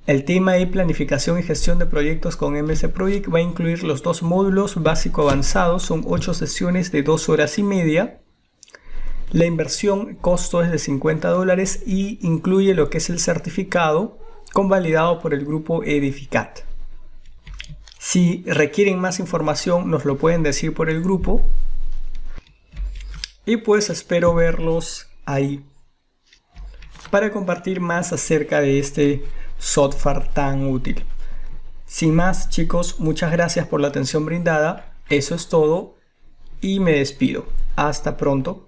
El tema de planificación y gestión de proyectos con MS Project va a incluir los dos módulos básico avanzado. Son 8 sesiones de 2 horas y media. La inversión, costo es de $50 y incluye lo que es el certificado convalidado por el grupo Edificat. Si requieren más información nos lo pueden decir por el grupo. Y pues espero verlos ahí para compartir más acerca de este software tan útil. Sin más, chicos, muchas gracias por la atención brindada. Eso es todo y me despido. Hasta pronto.